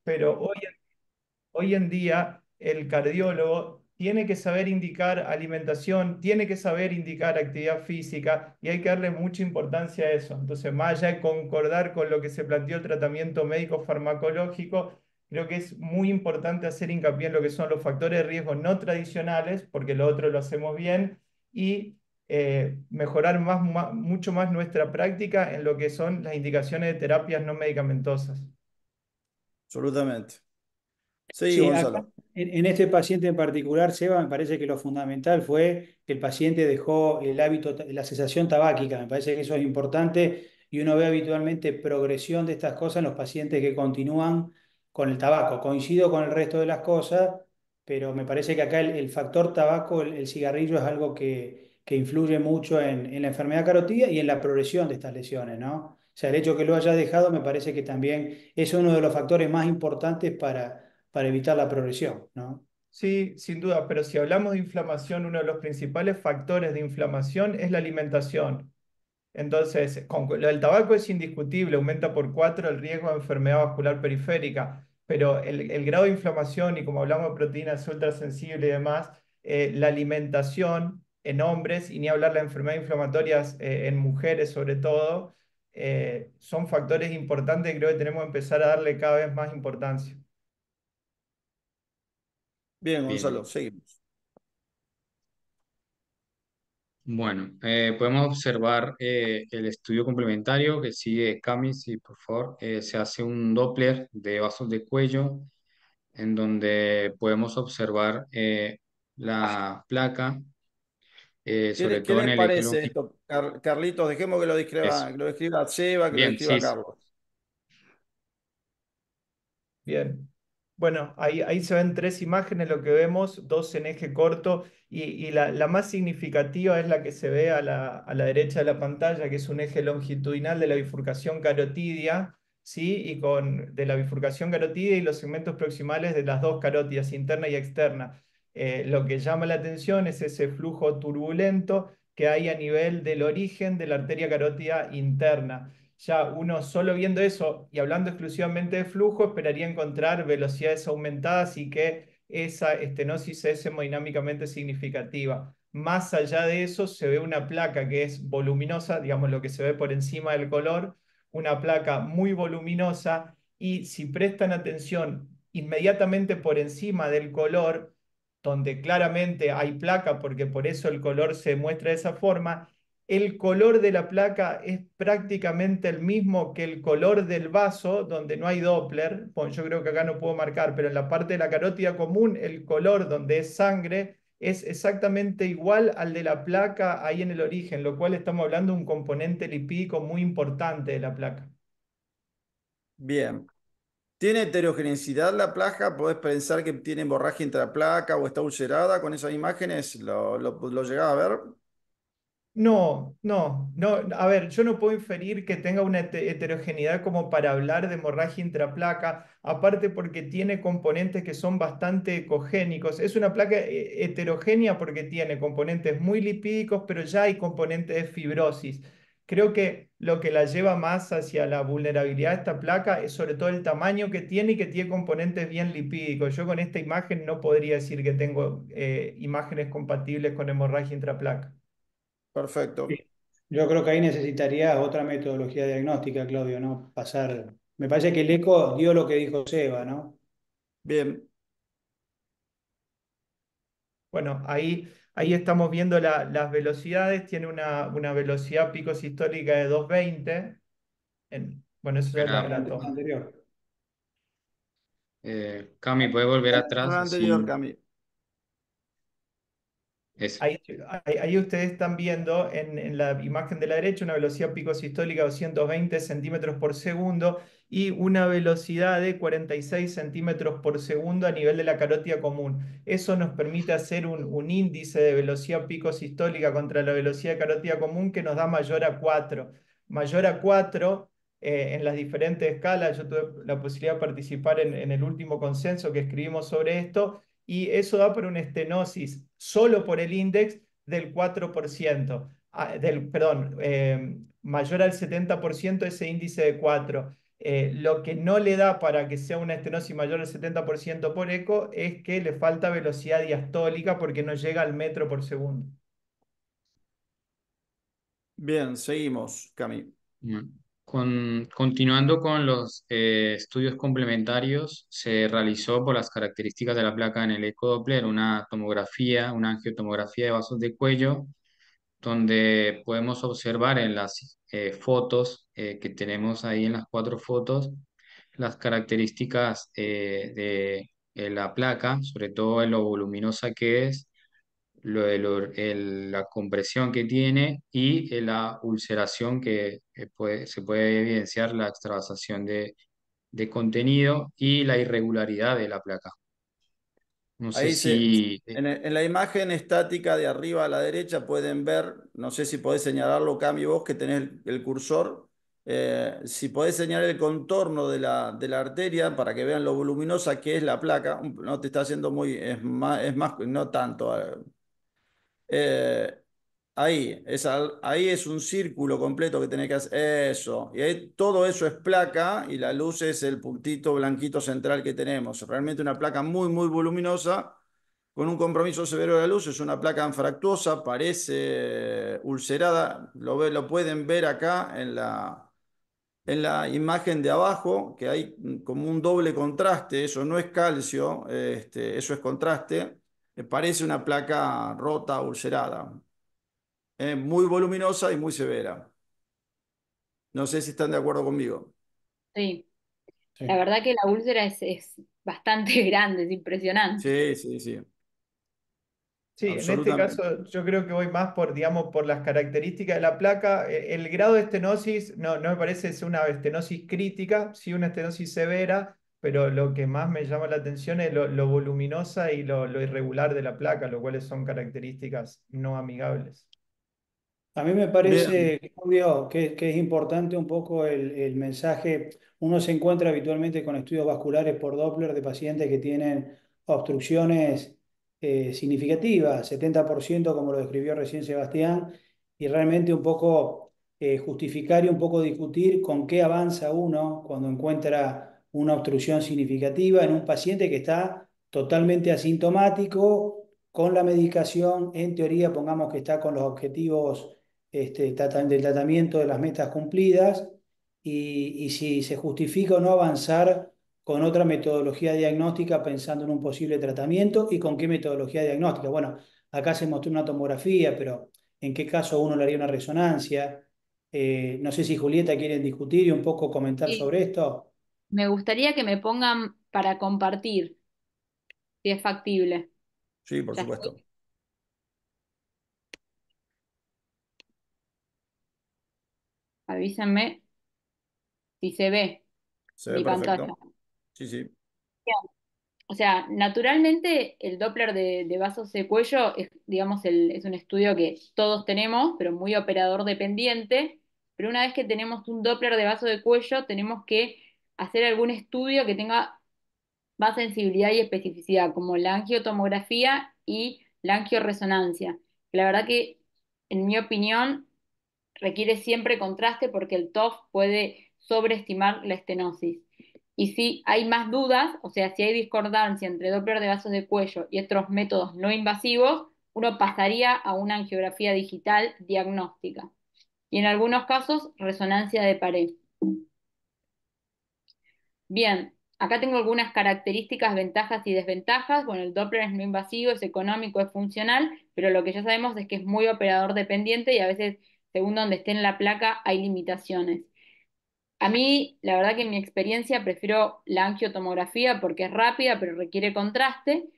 pero hoy en día el cardiólogo tiene que saber indicar alimentación, tiene que saber indicar actividad física y hay que darle mucha importancia a eso. Entonces, más allá de concordar con lo que se planteó el tratamiento médico farmacológico, creo que es muy importante hacer hincapié en lo que son los factores de riesgo no tradicionales, porque lo otro lo hacemos bien, y mejorar mucho más nuestra práctica en lo que son las indicaciones de terapias no medicamentosas. Absolutamente. Sí, Sí, acá, Gonzalo. en este paciente en particular, Seba, me parece que lo fundamental fue que el paciente dejó el hábito, la cesación tabáquica. Me parece que eso es importante y uno ve habitualmente progresión de estas cosas en los pacientes que continúan con el tabaco. Coincido con el resto de las cosas, pero me parece que acá el factor tabaco, el cigarrillo, es algo que influye mucho en la enfermedad carotidia y en la progresión de estas lesiones, ¿no? O sea, el hecho que lo haya dejado me parece que también es uno de los factores más importantes para evitar la progresión, ¿no? Sí, sin duda, pero si hablamos de inflamación, uno de los principales factores de inflamación es la alimentación. Entonces, lo del tabaco es indiscutible, aumenta por 4 el riesgo de enfermedad vascular periférica, pero el grado de inflamación y como hablamos de proteínas ultrasensibles y demás, la alimentación en hombres y ni hablar de enfermedades inflamatorias en mujeres sobre todo, son factores importantes que creo que tenemos que empezar a darle cada vez más importancia. Bien, Gonzalo, Bien. seguimos. Bueno, podemos observar el estudio complementario que sigue Cami, sí, por favor. Se hace un Doppler de vasos de cuello en donde podemos observar la placa, sobre ¿Qué todo en les el eje parece longitudinal. esto, Carlitos? Dejemos que Eso. que lo describa Seba, que lo Bien, describa sí, sí. Carlos. Bien. Bueno, ahí se ven tres imágenes, lo que vemos, dos en eje corto y la más significativa es la que se ve a la derecha de la pantalla, que es un eje longitudinal de la bifurcación carotidia, ¿sí? De la bifurcación carotidia y los segmentos proximales de las dos carótidas, interna y externa. Lo que llama la atención es ese flujo turbulento que hay a nivel del origen de la arteria carótida interna. Ya uno solo viendo eso y hablando exclusivamente de flujo, esperaría encontrar velocidades aumentadas y que esa estenosis es hemodinámicamente significativa. Más allá de eso, se ve una placa que es voluminosa, digamos lo que se ve por encima del color, una placa muy voluminosa y si prestan atención inmediatamente por encima del color, donde claramente hay placa, porque por eso el color se muestra de esa forma, el color de la placa es prácticamente el mismo que el color del vaso, donde no hay Doppler. Bueno, yo creo que acá no puedo marcar, pero en la parte de la carótida común, el color donde es sangre es exactamente igual al de la placa ahí en el origen, lo cual estamos hablando de un componente lipídico muy importante de la placa. Bien. ¿Tiene heterogeneidad la placa? ¿Podés pensar que tiene hemorragia intraplaca o está ulcerada con esas imágenes? ¿Lo llegás a ver? No, no, no. A ver, yo no puedo inferir que tenga una heterogeneidad como para hablar de hemorragia intraplaca, aparte porque tiene componentes que son bastante ecogénicos. Es una placa heterogénea porque tiene componentes muy lipídicos, pero ya hay componentes de fibrosis. Creo que lo que la lleva más hacia la vulnerabilidad de esta placa es sobre todo el tamaño que tiene y que tiene componentes bien lipídicos. Yo con esta imagen no podría decir que tengo imágenes compatibles con hemorragia intraplaca. Sí. Perfecto. Yo creo que ahí necesitarías otra metodología diagnóstica, Claudio, ¿no? Me parece que el eco dio lo que dijo Seba, ¿no? Bien. Bueno, ahí estamos viendo las velocidades. Tiene una velocidad pico sistólica de 220. Bueno, eso es Espera, la La toma. anterior. Cami, ¿puede volver Con atrás? la anterior, Así, Cami. eso. Ahí ustedes están viendo en la imagen de la derecha una velocidad pico sistólica de 220 centímetros por segundo y una velocidad de 46 centímetros por segundo a nivel de la carótida común. Eso nos permite hacer un índice de velocidad pico sistólica contra la velocidad de carótida común que nos da mayor a 4. Mayor a 4 en las diferentes escalas. Yo tuve la posibilidad de participar en el último consenso que escribimos sobre esto y eso da por una estenosis solo por el índice del 4%, perdón, mayor al 70% ese índice de 4. Lo que no le da para que sea una estenosis mayor al 70% por eco es que le falta velocidad diastólica porque no llega al metro por segundo. Bien, seguimos, Cami. Bueno, continuando con los estudios complementarios, se realizó por las características de la placa en el ecodoppler una tomografía, una angiotomografía de vasos de cuello, donde podemos observar en las fotos que tenemos ahí en las cuatro fotos las características de la placa, sobre todo en lo voluminosa que es, la compresión que tiene y la ulceración se puede evidenciar la extravasación de contenido y la irregularidad de la placa. No sé Ahí se, si... en la imagen estática de arriba a la derecha pueden ver, no sé si podés señalarlo, Cami, vos que tenés el cursor, si podés señalar el contorno de la arteria para que vean lo voluminosa que es la placa. No te está haciendo muy, es más, no tanto. Eh, ahí, ahí es un círculo completo que tenés que hacer. Eso. Y ahí, todo eso es placa y la luz es el puntito blanquito central que tenemos. Realmente una placa muy, muy voluminosa, con un compromiso severo de la luz. Es una placa anfractuosa, parece ulcerada. Lo pueden ver acá en la imagen de abajo, que hay como un doble contraste. Eso no es calcio, eso es contraste. Parece una placa rota, ulcerada, muy voluminosa y muy severa. No sé si están de acuerdo conmigo. Sí, la Sí. verdad que la úlcera es bastante grande, es impresionante. Sí, sí, sí, Sí, en este absolutamente. caso yo creo que voy más por, digamos, por las características de la placa. El grado de estenosis no me parece ser una estenosis crítica, sí una estenosis severa, pero lo que más me llama la atención es lo voluminosa y lo irregular de la placa, lo cual son características no amigables. A mí me Bien, parece, Claudio, que es importante un poco el mensaje. Uno se encuentra habitualmente con estudios vasculares por Doppler de pacientes que tienen obstrucciones significativas, 70% como lo describió recién Sebastián, y realmente un poco justificar y un poco discutir con qué avanza uno cuando encuentra una obstrucción significativa en un paciente que está totalmente asintomático, con la medicación, en teoría, pongamos que está con los objetivos del tratamiento de las metas cumplidas y si se justifica o no avanzar con otra metodología diagnóstica pensando en un posible tratamiento y con qué metodología diagnóstica. Bueno, acá se mostró una tomografía, pero ¿en qué caso uno le haría una resonancia? No sé si Julieta quieren discutir y un poco comentar Y sobre esto. me gustaría que me pongan para compartir, si es factible. sí, por Ya supuesto. estoy. Avísenme si se ve Se ve mi pantalla. perfecto. Sí, sí. O sea, naturalmente el Doppler de vasos de cuello es, digamos, es un estudio que todos tenemos, pero muy operador dependiente. Pero una vez que tenemos un Doppler de vaso de cuello, tenemos que hacer algún estudio que tenga más sensibilidad y especificidad, como la angiotomografía y la angioresonancia. La verdad que, en mi opinión, requiere siempre contraste porque el TOF puede sobreestimar la estenosis. Y si hay más dudas, o sea, si hay discordancia entre Doppler de vasos de cuello y otros métodos no invasivos, uno pasaría a una angiografía digital diagnóstica. Y en algunos casos, resonancia de pared. Bien, acá tengo algunas características, ventajas y desventajas. Bueno, el Doppler es no invasivo, es económico, es funcional, pero lo que ya sabemos es que es muy operador dependiente y a veces, según donde esté en la placa, hay limitaciones. A mí, la verdad que en mi experiencia prefiero la angiotomografía porque es rápida, pero requiere contraste.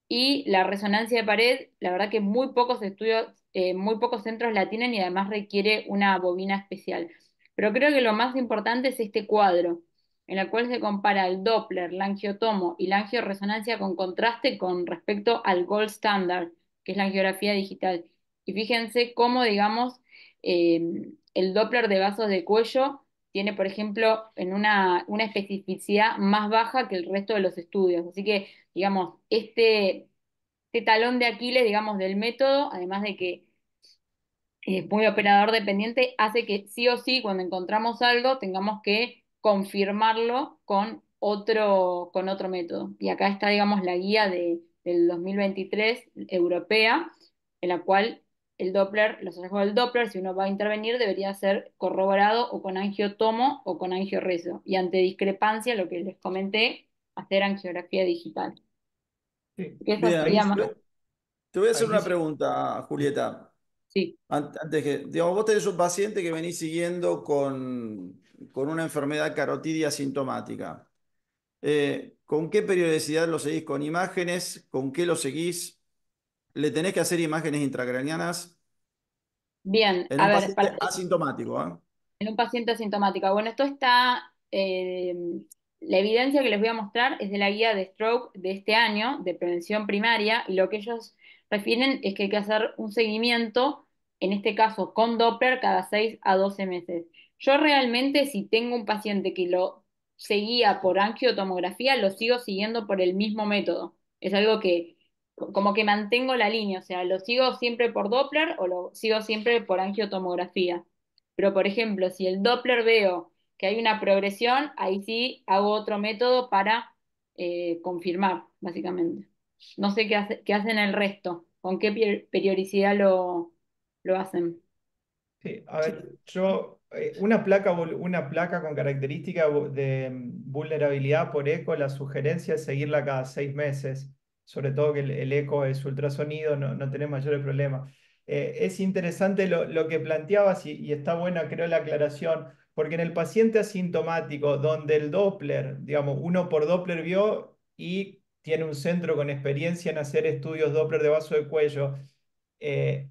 Y la resonancia de pared, la verdad que muy pocos estudios, muy pocos centros la tienen y además requiere una bobina especial. Pero creo que lo más importante es este cuadro, en el cual se compara el Doppler, la angiotomo y la angioresonancia con contraste con respecto al gold standard, que es la angiografía digital. Y fíjense cómo, digamos, el Doppler de vasos de cuello tiene, por ejemplo, en una especificidad más baja que el resto de los estudios. Así que, digamos, este talón de Aquiles, digamos, del método, además de que es muy operador dependiente, hace que sí o sí, cuando encontramos algo, tengamos que confirmarlo con otro método. Y acá está, digamos, la guía del 2023 europea, en la cual los hallazgos del Doppler, si uno va a intervenir, debería ser corroborado o con angiotomo o con angiorezo. Y ante discrepancia, lo que les comenté, hacer angiografía digital. Sí, Que eso Bien, sería más. te voy a hacer aquí una sí. pregunta, Julieta. Sí. Antes que, digamos, vos tenés un paciente que venís siguiendo con una enfermedad carotidia sintomática. ¿Con qué periodicidad lo seguís? ¿Con imágenes? ¿Con qué lo seguís? ¿Le tenés que hacer imágenes intracranianas? Bien, En a un ver, paciente asintomático, ¿eh? en un paciente asintomático. Bueno, esto está, la evidencia que les voy a mostrar es de la guía de stroke de este año, de prevención primaria, y lo que ellos refieren es que hay que hacer un seguimiento, en este caso con Doppler, cada 6 a 12 meses. Yo realmente, si tengo un paciente que lo seguía por angiotomografía, lo sigo siguiendo por el mismo método. Es algo que, como que mantengo la línea, o sea, lo sigo siempre por Doppler o lo sigo siempre por angiotomografía. Pero, por ejemplo, si el Doppler veo que hay una progresión, ahí sí hago otro método para confirmar, básicamente. No sé qué hacen el resto, con qué periodicidad lo hacen. Sí, a ver, yo, una placa con característica de vulnerabilidad por eco, la sugerencia es seguirla cada 6 meses, sobre todo que el eco es ultrasonido, no tenés mayores problemas. Es interesante lo que planteabas y está buena, creo, la aclaración, porque en el paciente asintomático, donde el Doppler, digamos, uno por Doppler vio y tiene un centro con experiencia en hacer estudios Doppler de vaso de cuello, eh,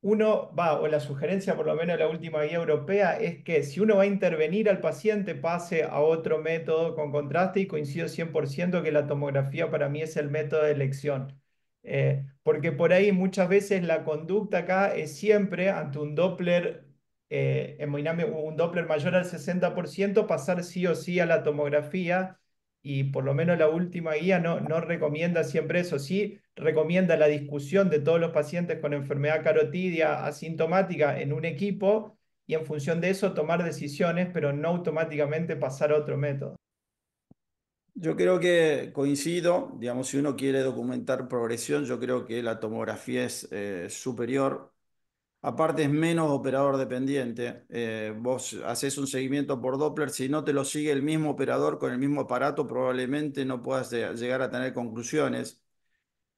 uno va, o la sugerencia por lo menos de la última guía europea, es que si uno va a intervenir al paciente pase a otro método con contraste y coincido 100% que la tomografía para mí es el método de elección. Porque por ahí muchas veces la conducta acá es siempre ante un Doppler hemodinamia, un Doppler mayor al 60%, pasar sí o sí a la tomografía y por lo menos la última guía no recomienda siempre eso, sí recomienda la discusión de todos los pacientes con enfermedad carotidia asintomática en un equipo y en función de eso tomar decisiones, pero no automáticamente pasar a otro método. Yo creo que coincido, digamos, si uno quiere documentar progresión, yo creo que la tomografía es superior. Aparte es menos operador dependiente. Vos haces un seguimiento por Doppler, si no te lo sigue el mismo operador con el mismo aparato, probablemente no puedas llegar a tener conclusiones.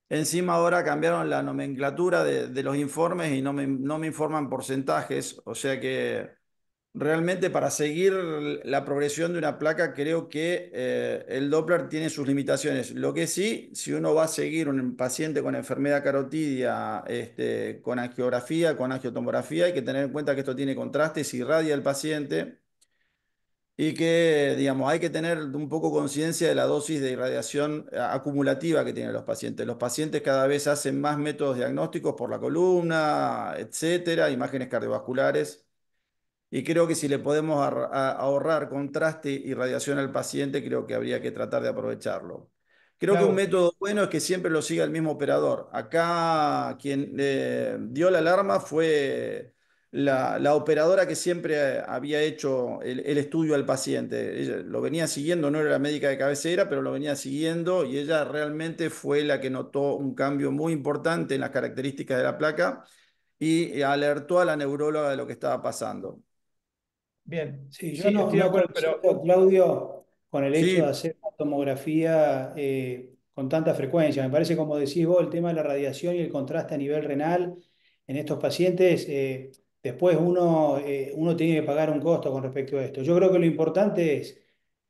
Encima ahora cambiaron la nomenclatura de los informes y no me informan porcentajes, o sea que realmente para seguir la progresión de una placa creo que el Doppler tiene sus limitaciones. Lo que sí, si uno va a seguir un paciente con enfermedad carotidia, con angiografía, con angiotomografía, hay que tener en cuenta que esto tiene contrastes, irradia el paciente y que, digamos, hay que tener un poco conciencia de la dosis de irradiación acumulativa que tienen los pacientes. Los pacientes cada vez hacen más métodos diagnósticos por la columna, etcétera, imágenes cardiovasculares. Y creo que si le podemos ahorrar contraste y radiación al paciente, creo que habría que tratar de aprovecharlo. Creo que un Clau, método bueno es que siempre lo siga el mismo operador. Acá quien dio la alarma fue la operadora que siempre había hecho el estudio al paciente. Ella lo venía siguiendo, no era la médica de cabecera, pero lo venía siguiendo y ella realmente fue la que notó un cambio muy importante en las características de la placa y alertó a la neuróloga de lo que estaba pasando. bien, Sí, yo sí, estoy de no acuerdo, pero coincido, Claudio, con el hecho de Sí, hacer una tomografía con tanta frecuencia. Me parece, como decís vos, el tema de la radiación y el contraste a nivel renal en estos pacientes, después uno tiene que pagar un costo con respecto a esto. Yo creo que lo importante es,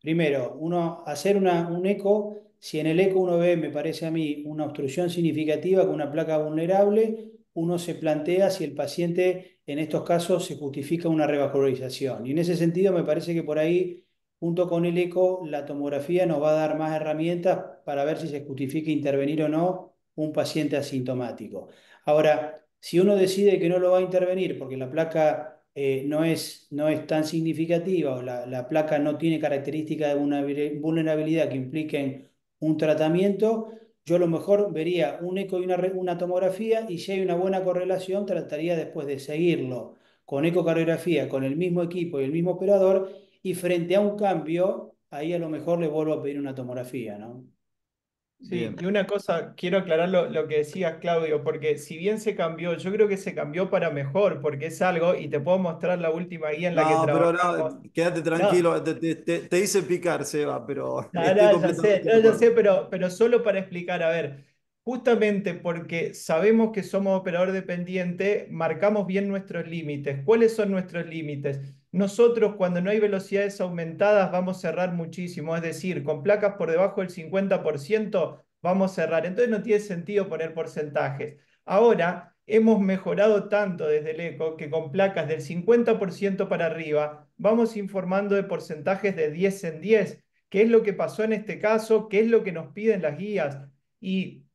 primero, uno hacer un eco. Si en el eco uno ve, me parece a mí, una obstrucción significativa con una placa vulnerable, uno se plantea si el paciente en estos casos se justifica una revascularización. Y en ese sentido me parece que por ahí, junto con el eco, la tomografía nos va a dar más herramientas para ver si se justifica intervenir o no un paciente asintomático. Ahora, si uno decide que no lo va a intervenir porque la placa no es tan significativa o la placa no tiene características de vulnerabilidad que impliquen un tratamiento, yo a lo mejor vería un eco y una tomografía y si hay una buena correlación trataría después de seguirlo con ecocardiografía, con el mismo equipo y el mismo operador y frente a un cambio, ahí a lo mejor le vuelvo a pedir una tomografía, ¿no? Sí, Bien. y una cosa, quiero aclarar lo que decías, Claudio, porque si bien se cambió, yo creo que se cambió para mejor, porque es algo, y te puedo mostrar la última guía en la que No, pero no, trabajamos. quédate No, tranquilo, te hice picar, Seba, pero no, estoy no, ya sé, completamente de no, ya sé, acuerdo. pero solo para explicar, a ver, justamente porque sabemos que somos operador dependiente, marcamos bien nuestros límites. ¿Cuáles son nuestros límites? Nosotros cuando no hay velocidades aumentadas vamos a cerrar muchísimo, es decir, con placas por debajo del 50% vamos a cerrar. Entonces no tiene sentido poner porcentajes. Ahora hemos mejorado tanto desde el ECO que con placas del 50% para arriba vamos informando de porcentajes de 10 en 10. ¿Qué es lo que pasó en este caso? ¿Qué es lo que nos piden las guías? Y,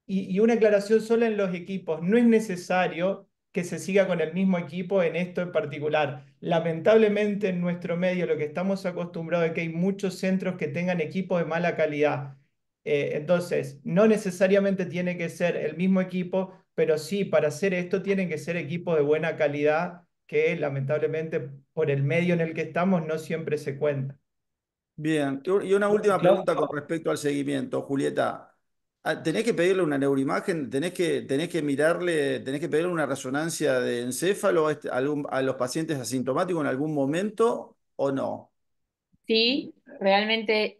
y una aclaración sola en los equipos. No es necesario que se siga con el mismo equipo en esto en particular. Lamentablemente en nuestro medio lo que estamos acostumbrados es que hay muchos centros que tengan equipos de mala calidad. Entonces, no necesariamente tiene que ser el mismo equipo, pero sí, para hacer esto tienen que ser equipos de buena calidad que lamentablemente por el medio en el que estamos no siempre se cuenta. Bien, y una última pregunta con Claudio, respecto al seguimiento, Julieta. ¿Tenés que pedirle una neuroimagen? ¿Tenés que mirarle, tenés que pedirle una resonancia de encéfalo a, a los pacientes asintomáticos en algún momento o no? Sí, realmente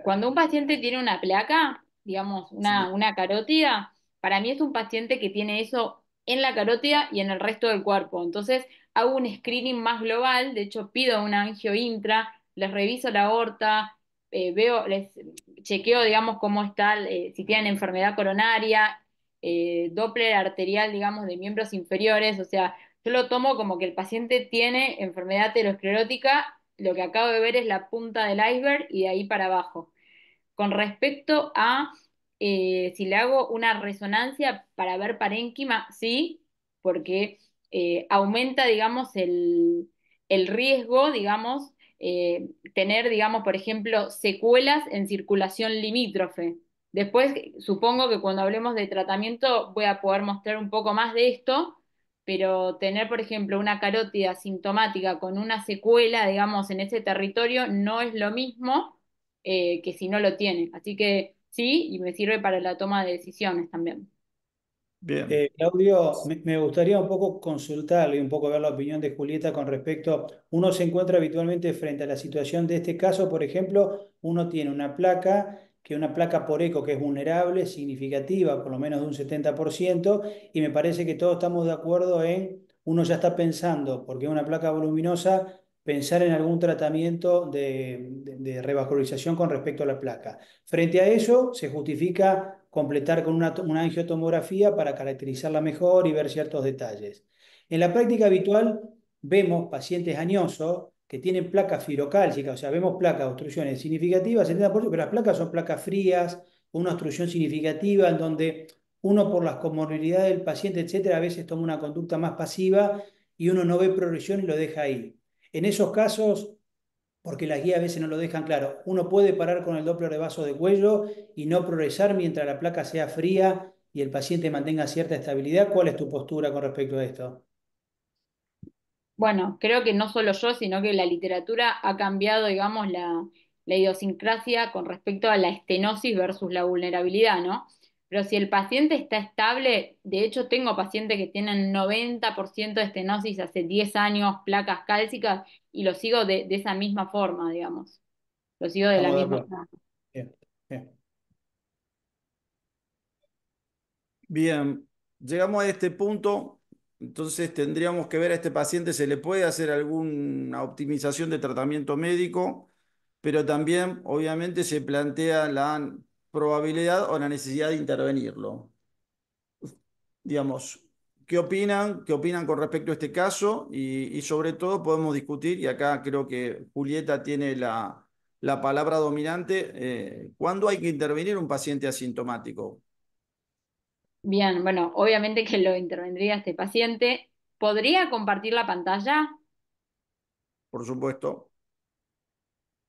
cuando un paciente tiene una placa, digamos, Sí. una carótida, para mí es un paciente que tiene eso en la carótida y en el resto del cuerpo. Entonces hago un screening más global, de hecho pido una angio intra, les reviso la aorta, les chequeo, digamos, cómo está, si tienen enfermedad coronaria, Doppler arterial, digamos, de miembros inferiores, o sea, yo lo tomo como que el paciente tiene enfermedad aterosclerótica, lo que acabo de ver es la punta del iceberg y de ahí para abajo. Con respecto a si le hago una resonancia para ver parénquima, sí, porque aumenta, digamos, el riesgo, digamos, tener, digamos, por ejemplo, secuelas en circulación limítrofe. Después, supongo que cuando hablemos de tratamiento voy a poder mostrar un poco más de esto, pero tener, por ejemplo, una carótida sintomática con una secuela, digamos, en ese territorio no es lo mismo que si no lo tiene. Así que sí, y me sirve para la toma de decisiones también. Bien. Claudio, me gustaría un poco consultarle y un poco ver la opinión de Julieta con respecto, uno se encuentra habitualmente frente a la situación de este caso, por ejemplo, uno tiene una placa, que una placa por eco que es vulnerable, significativa, por lo menos de un 70%, y me parece que todos estamos de acuerdo en, uno ya está pensando, porque es una placa voluminosa, pensar en algún tratamiento de revascularización con respecto a la placa. Frente a eso, se justifica completar con una angiotomografía para caracterizarla mejor y ver ciertos detalles. En la práctica habitual vemos pacientes añosos que tienen placas fibrocálcicas, o sea, vemos placas, obstrucciones significativas, 70%, pero las placas son placas frías, con una obstrucción significativa, en donde uno por las comorbilidades del paciente, etcétera, a veces toma una conducta más pasiva y uno no ve progresión y lo deja ahí. En esos casos, porque las guías a veces no lo dejan claro. Uno puede parar con el Doppler de vaso de cuello y no progresar mientras la placa sea fría y el paciente mantenga cierta estabilidad. ¿Cuál es tu postura con respecto a esto? Bueno, creo que no solo yo, sino que la literatura ha cambiado, digamos, la idiosincrasia con respecto a la estenosis versus la vulnerabilidad, ¿no? Pero si el paciente está estable, de hecho tengo pacientes que tienen 90% de estenosis hace 10 años, placas cálcicas, y lo sigo de esa misma forma, digamos. Lo sigo de la Estamos de misma acuerdo. forma. Bien, bien. Bien, llegamos a este punto, entonces tendríamos que ver a este paciente, se le puede hacer alguna optimización de tratamiento médico, pero también obviamente se plantea la probabilidad o la necesidad de intervenirlo. Digamos, ¿qué opinan? ¿Qué opinan con respecto a este caso? Y sobre todo podemos discutir, y acá creo que Julieta tiene la palabra dominante, ¿cuándo hay que intervenir un paciente asintomático? Bien, bueno, obviamente que lo intervendría este paciente. ¿Podría compartir la pantalla? Por supuesto.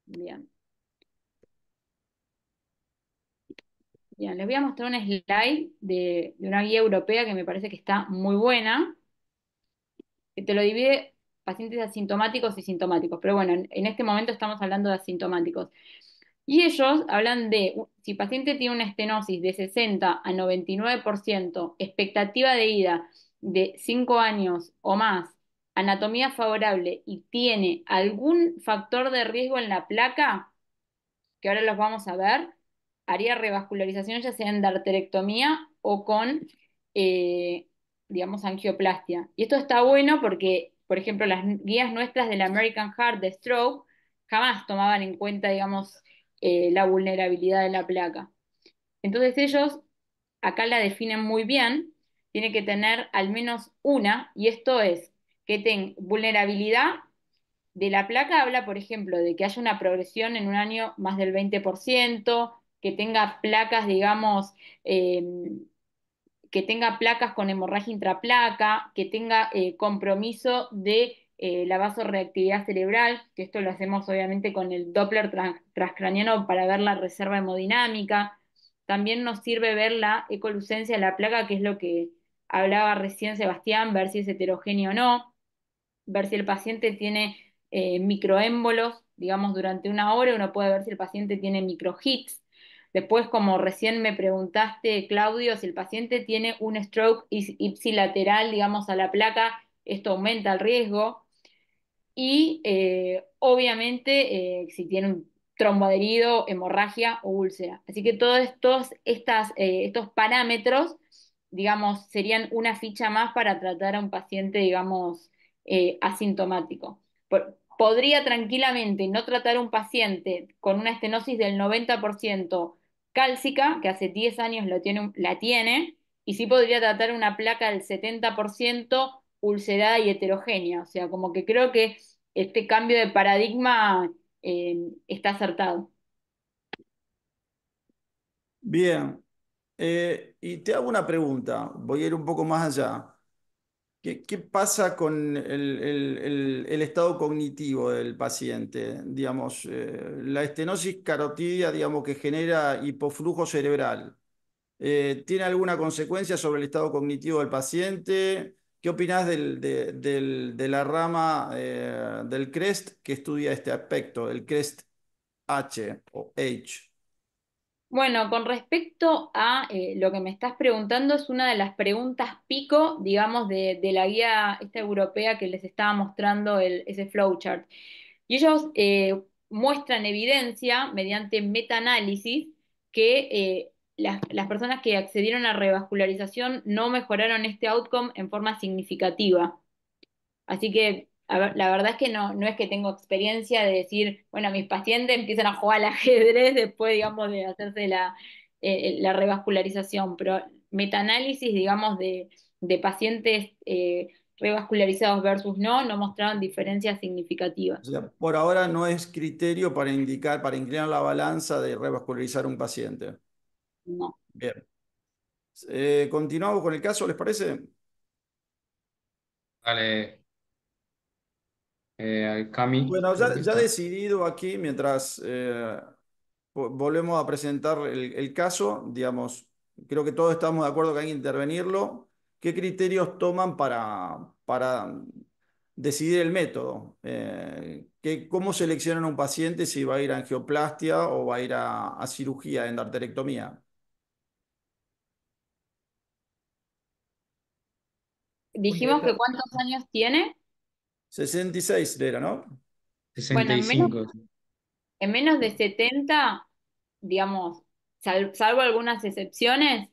Bien, bien, les voy a mostrar un slide de una guía europea que me parece que está muy buena, que te lo divide pacientes asintomáticos y sintomáticos, pero bueno, en este momento estamos hablando de asintomáticos. Y ellos hablan de, si el paciente tiene una estenosis de 60 a 99%, expectativa de vida de 5 años o más, anatomía favorable y tiene algún factor de riesgo en la placa, que ahora los vamos a ver, haría revascularización ya sea en darterectomía o con, eh, digamos, angioplastia. Y esto está bueno porque, por ejemplo, las guías nuestras del American Heart de Stroke jamás tomaban en cuenta, digamos, la vulnerabilidad de la placa. Entonces ellos acá la definen muy bien, tiene que tener al menos una, y esto es que tenga vulnerabilidad de la placa, habla, por ejemplo, de que haya una progresión en un año más del 20%, que tenga placas, digamos, eh, que tenga placas con hemorragia intraplaca, que tenga compromiso de la vasorreactividad cerebral, que esto lo hacemos obviamente con el Doppler transcraniano para ver la reserva hemodinámica. También nos sirve ver la ecolucencia de la placa, que es lo que hablaba recién Sebastián, ver si es heterogéneo o no, ver si el paciente tiene microémbolos, digamos, durante una hora, uno puede ver si el paciente tiene microhits. Después, como recién me preguntaste, Claudio, si el paciente tiene un stroke ipsilateral, digamos, a la placa, esto aumenta el riesgo. Y obviamente si tiene un tromboadherido, hemorragia o úlcera. Así que todos estos parámetros, digamos, serían una ficha más para tratar a un paciente, digamos, asintomático. Podría tranquilamente no tratar a un paciente con una estenosis del 90% cálcica, que hace 10 años la tiene, y sí podría tratar una placa del 70% ulcerada y heterogénea. O sea, como que creo que este cambio de paradigma está acertado. Bien, y te hago una pregunta, voy a ir un poco más allá. ¿Qué pasa con el estado cognitivo del paciente? Digamos, la estenosis carotidia, digamos, que genera hipoflujo cerebral. ¿Tiene alguna consecuencia sobre el estado cognitivo del paciente? ¿Qué opinás de la rama del CREST que estudia este aspecto, el CREST H o H? Bueno, con respecto a lo que me estás preguntando, es una de las preguntas pico, digamos, de la guía esta europea que les estaba mostrando ese flowchart. Y ellos muestran evidencia mediante metaanálisis que las personas que accedieron a revascularización no mejoraron este outcome en forma significativa. Así que la verdad es que no es que tengo experiencia de decir, bueno, mis pacientes empiezan a jugar al ajedrez después, digamos, de hacerse la revascularización, pero metaanálisis, digamos, de pacientes revascularizados versus no mostraron diferencias O significativas. sea, por ahora no es criterio para indicar, para inclinar la balanza de revascularizar un paciente. No. Bien. Continuamos con el caso, ¿les parece? Dale, Cami, Bueno, creo que ya está. decidido aquí, mientras volvemos a presentar el caso, digamos, creo que todos estamos de acuerdo que hay que intervenirlo. ¿Qué criterios toman para decidir el método? ¿Cómo seleccionan a un paciente si va a ir a angioplastia o va a ir a cirugía, endarterectomía? Dijimos que Julieta, cuántos años tiene. 66 era, ¿no? Bueno, Sesenta y cinco. en menos de 70, digamos, salvo algunas excepciones,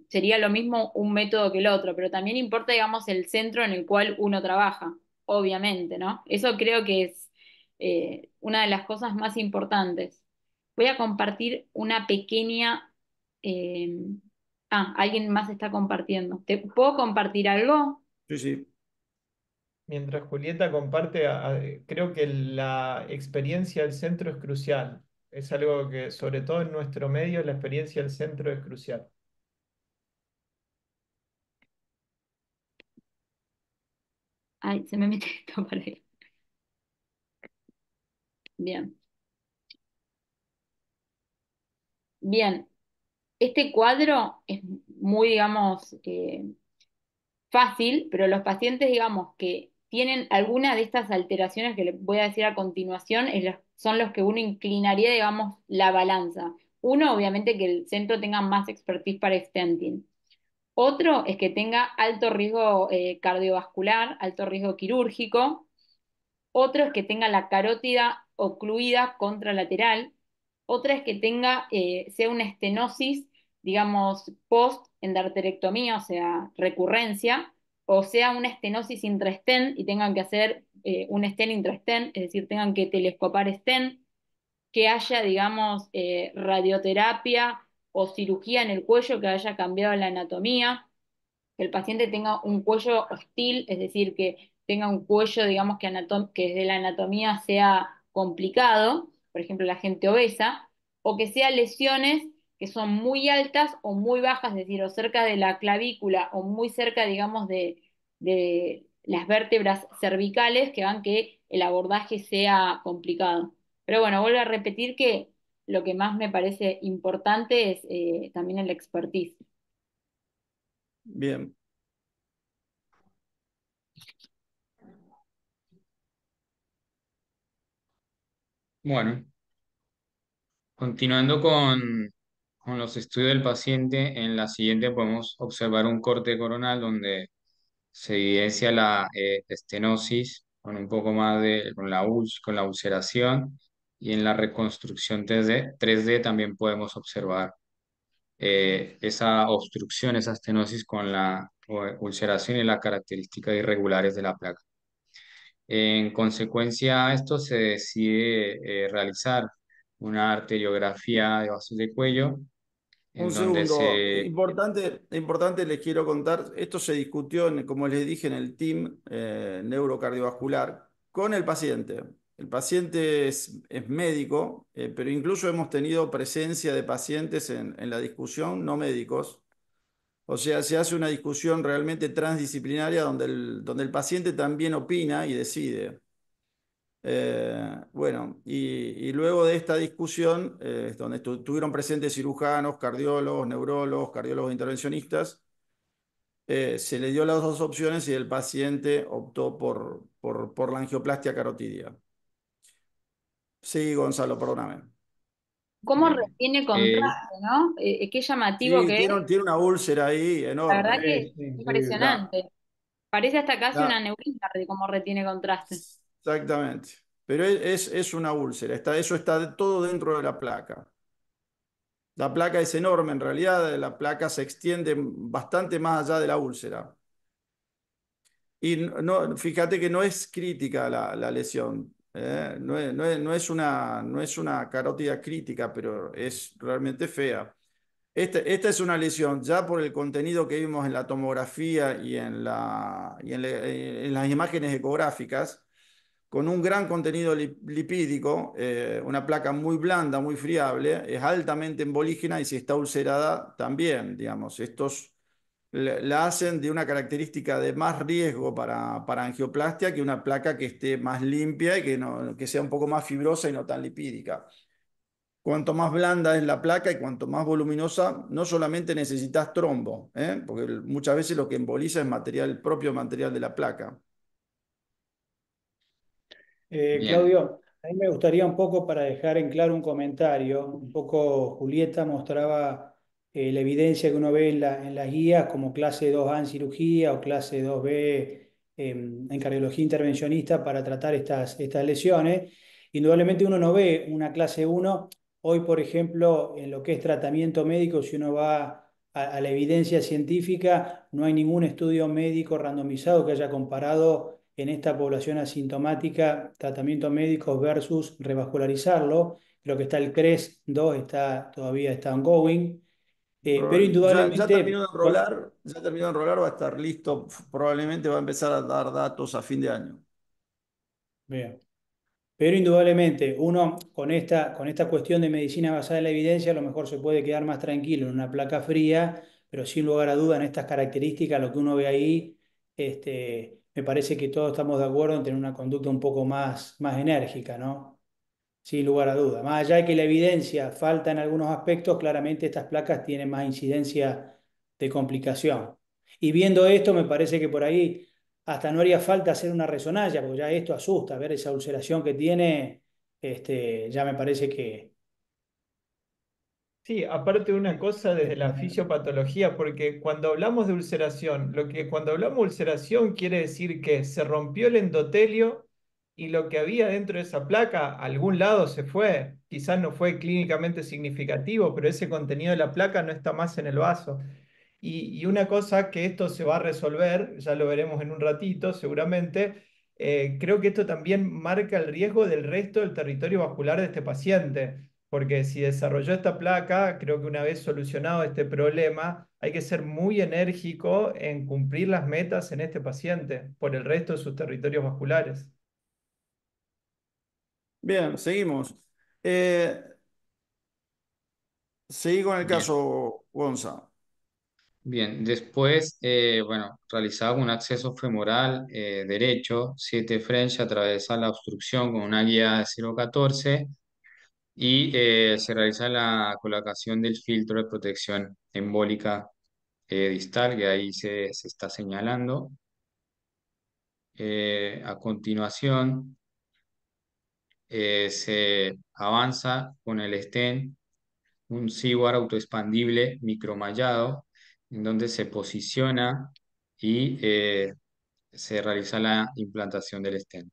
sería lo mismo un método que el otro, pero también importa, digamos, el centro en el cual uno trabaja, obviamente, ¿no? Eso creo que es una de las cosas más importantes. Voy a compartir una pequeña... eh, alguien más está compartiendo. ¿Te puedo compartir algo? Sí, sí. mientras Julieta comparte, creo que la experiencia del centro es crucial. Es algo que, sobre todo en nuestro medio, la experiencia del centro es crucial. Ay, se me mete esto para ahí. Bien. Bien, este cuadro es muy, digamos, fácil, pero los pacientes, digamos, que tienen alguna de estas alteraciones que les voy a decir a continuación, son los que uno inclinaría, digamos, la balanza. Uno, obviamente, que el centro tenga más expertise para stenting. Otro es que tenga alto riesgo cardiovascular, alto riesgo quirúrgico. Otro es que tenga la carótida ocluida contralateral. Otra es que tenga, sea una estenosis, digamos, post-endarterectomía, o sea, recurrencia, o sea, una estenosis intrastent y tengan que hacer un stent intrastent, es decir, tengan que telescopar stent, que haya, digamos, radioterapia o cirugía en el cuello que haya cambiado la anatomía, que el paciente tenga un cuello hostil, es decir, que tenga un cuello, digamos, que desde la anatomía sea complicado, por ejemplo, la gente obesa, o que sea lesiones que son muy altas o muy bajas, es decir, o cerca de la clavícula o muy cerca, digamos, de las vértebras cervicales que hagan que el abordaje sea complicado. Pero bueno, vuelvo a repetir que lo que más me parece importante es también el expertise. Bien. Bueno, continuando con los estudios del paciente, en la siguiente podemos observar un corte coronal donde se evidencia la estenosis con un poco más con la ulceración, y en la reconstrucción 3D también podemos observar esa obstrucción, esa estenosis con la ulceración y las características irregulares de la placa. En consecuencia a esto se decide realizar una arteriografía de vasos de cuello Un en donde segundo, se... importante les quiero contar, esto se discutió, como les dije, en el team neurocardiovascular con el paciente. El paciente es médico, pero incluso hemos tenido presencia de pacientes en la discusión no médicos. O sea, se hace una discusión realmente transdisciplinaria donde el paciente también opina y decide. Bueno, y luego de esta discusión, donde estuvieron presentes cirujanos, cardiólogos, neurólogos, cardiólogos intervencionistas, se le dio las dos opciones y el paciente optó por la angioplastia carotidia. Sí, Gonzalo, perdóname. ¿Cómo Bien. retiene contraste, no? Qué llamativo Sí, que es. tiene una úlcera ahí La verdad enorme. que es Sí, sí, increíble. La, impresionante. Parece hasta casi una la- neurita de cómo retiene contraste. exactamente. Pero es una úlcera. Eso está todo dentro de la placa. La placa es enorme, en realidad la placa se extiende bastante más allá de la úlcera. Y no, fíjate que no es crítica la lesión. No es una carótida crítica, pero es realmente fea. Esta es una lesión ya por el contenido que vimos en la tomografía y en las imágenes ecográficas, con un gran contenido lipídico, una placa muy blanda, muy friable, es altamente embolígena y si está ulcerada también, digamos. Estos la hacen de una característica de más riesgo para angioplastia que una placa que esté más limpia y que sea un poco más fibrosa y no tan lipídica. Cuanto más blanda es la placa y cuanto más voluminosa, no solamente necesitas trombo, porque muchas veces lo que emboliza es el propio material de la placa. Bien. Claudio, a mí me gustaría un poco para dejar en claro un comentario, un poco Julieta mostraba la evidencia que uno ve en las guías como clase 2A en cirugía o clase 2B en cardiología intervencionista para tratar estas lesiones. Indudablemente uno no ve una clase 1. Hoy, por ejemplo, en lo que es tratamiento médico, si uno va a la evidencia científica, no hay ningún estudio médico randomizado que haya comparado en esta población asintomática tratamiento médico versus revascularizarlo. Creo que está el CRES-2, todavía está ongoing, pero Ya terminó indudablemente, de enrolar, ya terminó de enrolar, va a estar listo, probablemente va a empezar a dar datos a fin de año. vea, pero indudablemente uno con esta cuestión de medicina basada en la evidencia a lo mejor se puede quedar más tranquilo en una placa fría, pero sin lugar a duda en estas características, lo que uno ve ahí, me parece que todos estamos de acuerdo en tener una conducta un poco más enérgica, ¿no? Sin lugar a duda. Más allá de que la evidencia falta en algunos aspectos, claramente estas placas tienen más incidencia de complicación. Y viendo esto, me parece que por ahí hasta no haría falta hacer una resonancia, porque ya esto asusta, ver esa ulceración que tiene, ya me parece que... Sí, aparte de una cosa desde la fisiopatología, porque cuando hablamos de ulceración, cuando hablamos de ulceración quiere decir que se rompió el endotelio y lo que había dentro de esa placa a algún lado se fue. Quizás no fue clínicamente significativo, pero ese contenido de la placa no está más en el vaso. Y una cosa que esto se va a resolver, ya lo veremos en un ratito seguramente, creo que esto también marca el riesgo del resto del territorio vascular de este paciente. Porque si desarrolló esta placa, creo que una vez solucionado este problema, hay que ser muy enérgico en cumplir las metas en este paciente por el resto de sus territorios vasculares. Bien, seguimos. Eh, Seguí con el Bien, caso, Gonza. bien. Después, bueno, realizaba un acceso femoral derecho, 7 French, atravesar la obstrucción con una guía de 0,14 y se realiza la colocación del filtro de protección embólica distal, que ahí se está señalando. A continuación, se avanza con el stent, un SIWAR autoexpandible micromallado, en donde se posiciona y se realiza la implantación del stent.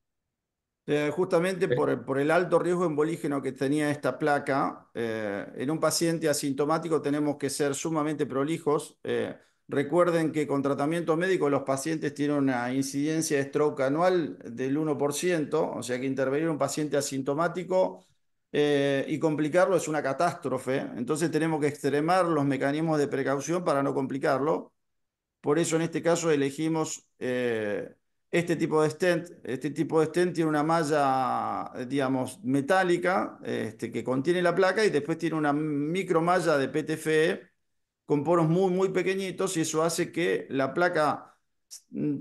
Justamente Eh, por el alto riesgo embolígeno que tenía esta placa, en un paciente asintomático tenemos que ser sumamente prolijos. Recuerden que con tratamiento médico los pacientes tienen una incidencia de stroke anual del 1%, o sea que intervenir en un paciente asintomático y complicarlo es una catástrofe. Entonces tenemos que extremar los mecanismos de precaución para no complicarlo. Por eso en este caso elegimos este tipo de stent. Este tipo de stent tiene una malla, digamos, metálica que contiene la placa y después tiene una micromalla de PTFE con poros muy, muy pequeñitos y eso hace que la placa,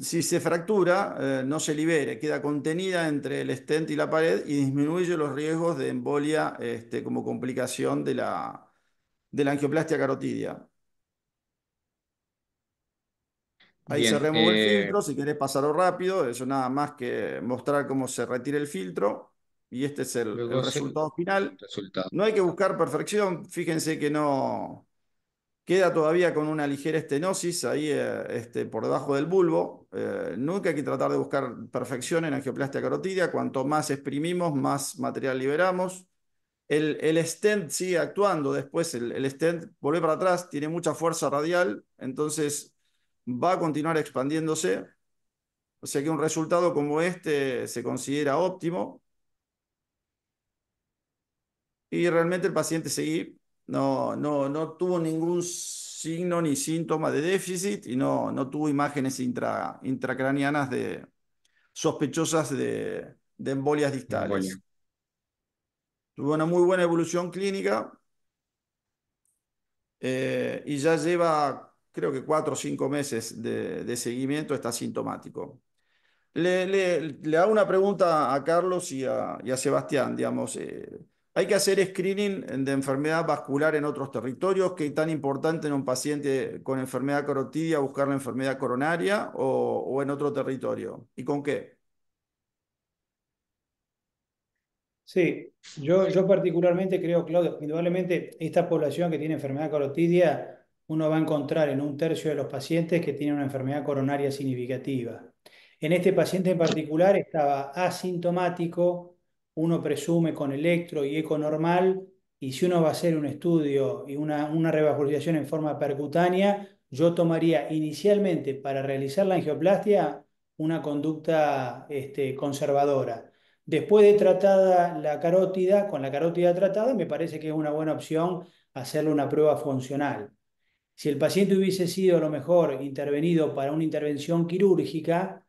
si se fractura, no se libere, queda contenida entre el stent y la pared y disminuye los riesgos de embolia como complicación de la angioplastia carotidia. Ahí se Bien, remueve el filtro, si querés pasarlo rápido, eso nada más que mostrar cómo se retira el filtro y este es el luego resultado final. resultado. No hay que buscar perfección, fíjense que no queda todavía con una ligera estenosis ahí por debajo del bulbo. Nunca hay que tratar de buscar perfección en angioplastia carotidia, cuanto más exprimimos, más material liberamos. El stent sigue actuando, después el stent vuelve para atrás, tiene mucha fuerza radial, entonces va a continuar expandiéndose. O sea que un resultado como este se considera óptimo y realmente el paciente seguí, no tuvo ningún signo ni síntoma de déficit y no tuvo imágenes intracranianas sospechosas de embolias Embolia. distales. Tuvo una muy buena evolución clínica y ya lleva, creo que 4 o 5 meses de seguimiento, está sintomático. Le hago una pregunta a Carlos y a Sebastián, digamos, ¿hay que hacer screening de enfermedad vascular en otros territorios? ¿Qué tan importante en un paciente con enfermedad carotidia buscar la enfermedad coronaria o en otro territorio? ¿Y con qué? Sí, yo particularmente creo, Claudio, indudablemente esta población que tiene enfermedad carotidia, uno va a encontrar en un tercio de los pacientes que tienen una enfermedad coronaria significativa. En este paciente en particular estaba asintomático, uno presume con electro y eco normal, y si uno va a hacer un estudio y una revascularización en forma percutánea, yo tomaría inicialmente para realizar la angioplastia una conducta conservadora. Después de tratada la carótida, con la carótida tratada, me parece que es una buena opción hacerle una prueba funcional. Si el paciente hubiese sido a lo mejor intervenido para una intervención quirúrgica,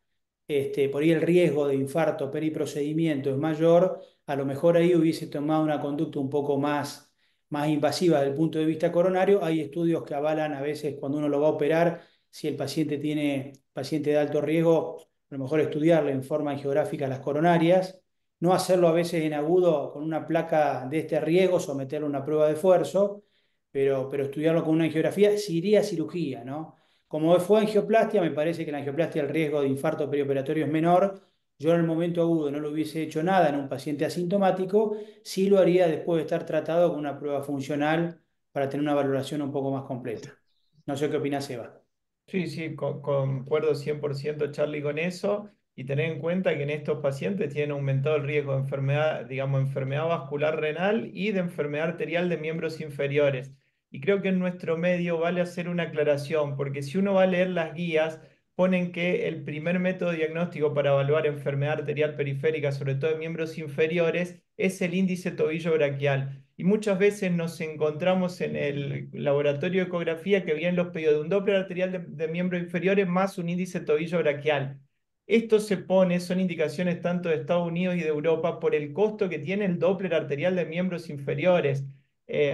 por ahí el riesgo de infarto periprocedimiento es mayor, a lo mejor ahí hubiese tomado una conducta un poco más invasiva desde el punto de vista coronario. Hay estudios que avalan a veces cuando uno lo va a operar, si el paciente tiene paciente de alto riesgo, a lo mejor estudiarle en forma geográfica las coronarias, no hacerlo a veces en agudo con una placa de este riesgo, someterlo a una prueba de esfuerzo, pero estudiarlo con una angiografía, si iría a cirugía, ¿no? Como fue angioplastia, me parece que en la angioplastia el riesgo de infarto perioperatorio es menor. Yo en el momento agudo no lo hubiese hecho nada en un paciente asintomático, sí lo haría después de estar tratado con una prueba funcional para tener una valoración un poco más completa. No sé qué opinás, Eva. Sí, sí, concuerdo 100% Charlie con eso y tener en cuenta que en estos pacientes tienen aumentado el riesgo de enfermedad, digamos, enfermedad vascular renal y de enfermedad arterial de miembros inferiores. Y creo que en nuestro medio vale hacer una aclaración, porque si uno va a leer las guías, ponen que el primer método diagnóstico para evaluar enfermedad arterial periférica, sobre todo de miembros inferiores, es el índice tobillo braquial. Y muchas veces nos encontramos en el laboratorio de ecografía que vienen los pedidos de un Doppler arterial de miembros inferiores más un índice tobillo braquial. Esto se pone, son indicaciones tanto de Estados Unidos y de Europa por el costo que tiene el Doppler arterial de miembros inferiores.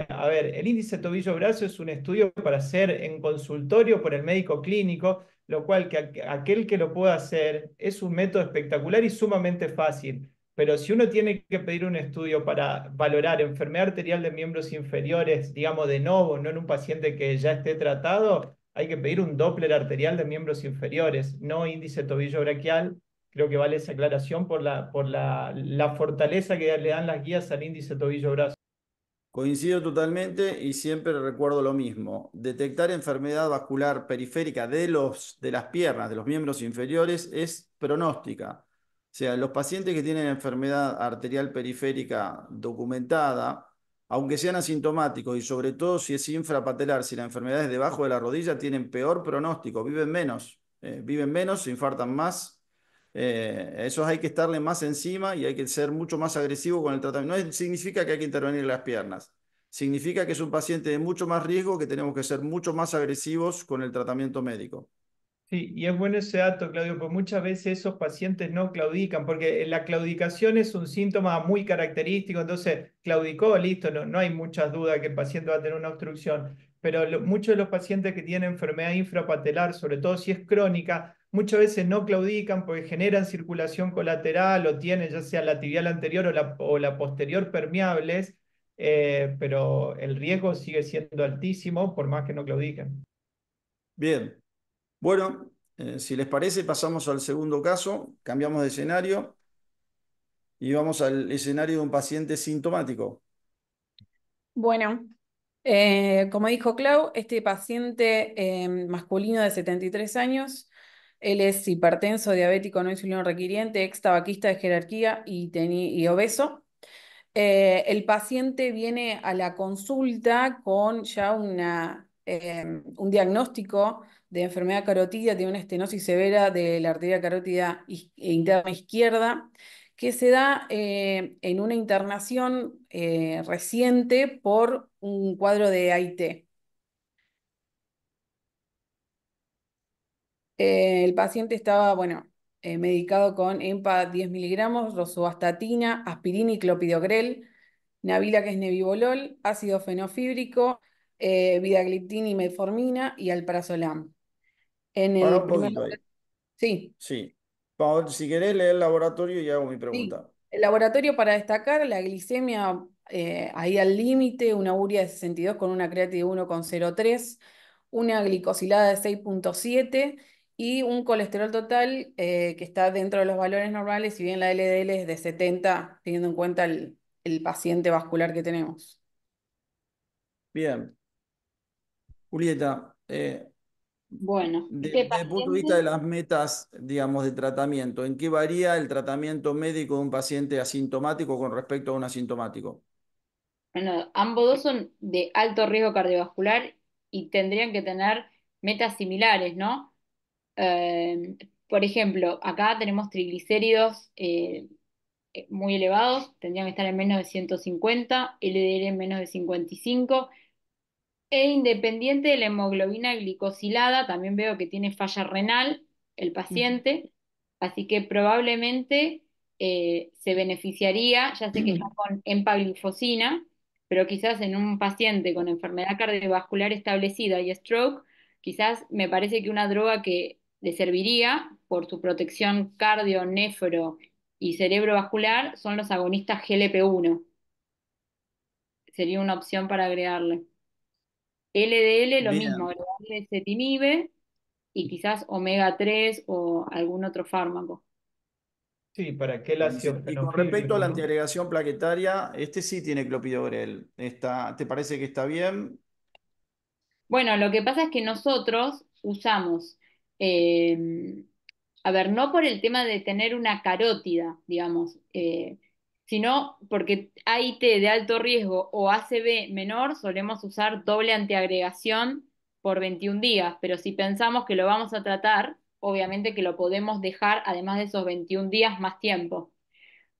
A ver, el índice tobillo-brazo es un estudio para hacer en consultorio por el médico clínico, lo cual que aquel que lo pueda hacer es un método espectacular y sumamente fácil. Pero si uno tiene que pedir un estudio para valorar enfermedad arterial de miembros inferiores, digamos de novo, no en un paciente que ya esté tratado, hay que pedir un Doppler arterial de miembros inferiores, no índice tobillo braquial. Creo que vale esa aclaración por la fortaleza que le dan las guías al índice tobillo brazo. Coincido totalmente y siempre recuerdo lo mismo. Detectar enfermedad vascular periférica de las piernas, de los miembros inferiores, es pronóstica. O sea, los pacientes que tienen enfermedad arterial periférica documentada, aunque sean asintomáticos y sobre todo si es infrapatelar, si la enfermedad es debajo de la rodilla, tienen peor pronóstico, viven menos, se infartan más. Esos hay que estarle más encima y hay que ser mucho más agresivo con el tratamiento. No significa que hay que intervenir las piernas, significa que es un paciente de mucho más riesgo que tenemos que ser mucho más agresivos con el tratamiento médico. Sí, y es bueno ese dato, Claudio, porque muchas veces esos pacientes no claudican, porque la claudicación es un síntoma muy característico, entonces claudicó, listo, no hay muchas dudas que el paciente va a tener una obstrucción, pero muchos de los pacientes que tienen enfermedad infrapatelar, sobre todo si es crónica, muchas veces no claudican porque generan circulación colateral o tienen ya sea la tibial anterior o la posterior permeables, pero el riesgo sigue siendo altísimo por más que no claudiquen. Bien, bueno, si les parece, pasamos al segundo caso, cambiamos de escenario y vamos al escenario de un paciente sintomático. Bueno, como dijo Clau, este paciente masculino de 73 años, él es hipertenso, diabético, no insulino requiriente, ex tabaquista de jerarquía y obeso. El paciente viene a la consulta con ya un diagnóstico de enfermedad carotidia, tiene una estenosis severa de la arteria carótida interna izquierda, que se da en una internación reciente por un cuadro de AIT. El paciente estaba, bueno, medicado con EMPA 10 miligramos, rosuvastatina, aspirina y clopidogrel, Navila, que es nebivolol, ácido fenofíbrico, vidagliptina y metformina y alprazolam. En Para el un primer, poquito ahí. sí, Sí. Si querés leer el laboratorio y hago mi sí. pregunta. El laboratorio para destacar, la glicemia ahí al límite, una urea de 62 con una creatina de 1,03, una glicosilada de 6,7 y un colesterol total que está dentro de los valores normales, si bien la LDL es de 70, teniendo en cuenta el paciente vascular que tenemos. Bien, Julieta, Bueno, este desde el punto de vista de paciente, las metas, digamos, de tratamiento, ¿en qué varía el tratamiento médico de un paciente asintomático con respecto a un asintomático? bueno, ambos dos son de alto riesgo cardiovascular y tendrían que tener metas similares, ¿no? Por ejemplo, acá tenemos triglicéridos muy elevados, tendrían que estar en menos de 150, LDL en menos de 55. E independiente de la hemoglobina glicosilada, también veo que tiene falla renal el Ujú. paciente, así que probablemente se beneficiaría, ya sé que está con empaglifosina, pero quizás en un paciente con enfermedad cardiovascular establecida y stroke, quizás me parece que una droga que le serviría por su protección cardio, nefro y cerebrovascular son los agonistas GLP-1. Sería una opción para agregarle. LDL, lo Bien, mismo, agregarle ezetimibe y quizás omega 3 o algún otro fármaco. Sí, ¿para qué el ácido Buenísimo. Y con respecto a fenofíbrico, la no? antiagregación plaquetaria, este sí tiene clopidogrel. ¿Te parece que está bien? Bueno, lo que pasa es que nosotros usamos, eh, a ver, no por el tema de tener una carótida, digamos, sino porque AIT de alto riesgo o ACV menor solemos usar doble antiagregación por 21 días, pero si pensamos que lo vamos a tratar, obviamente que lo podemos dejar además de esos 21 días más tiempo.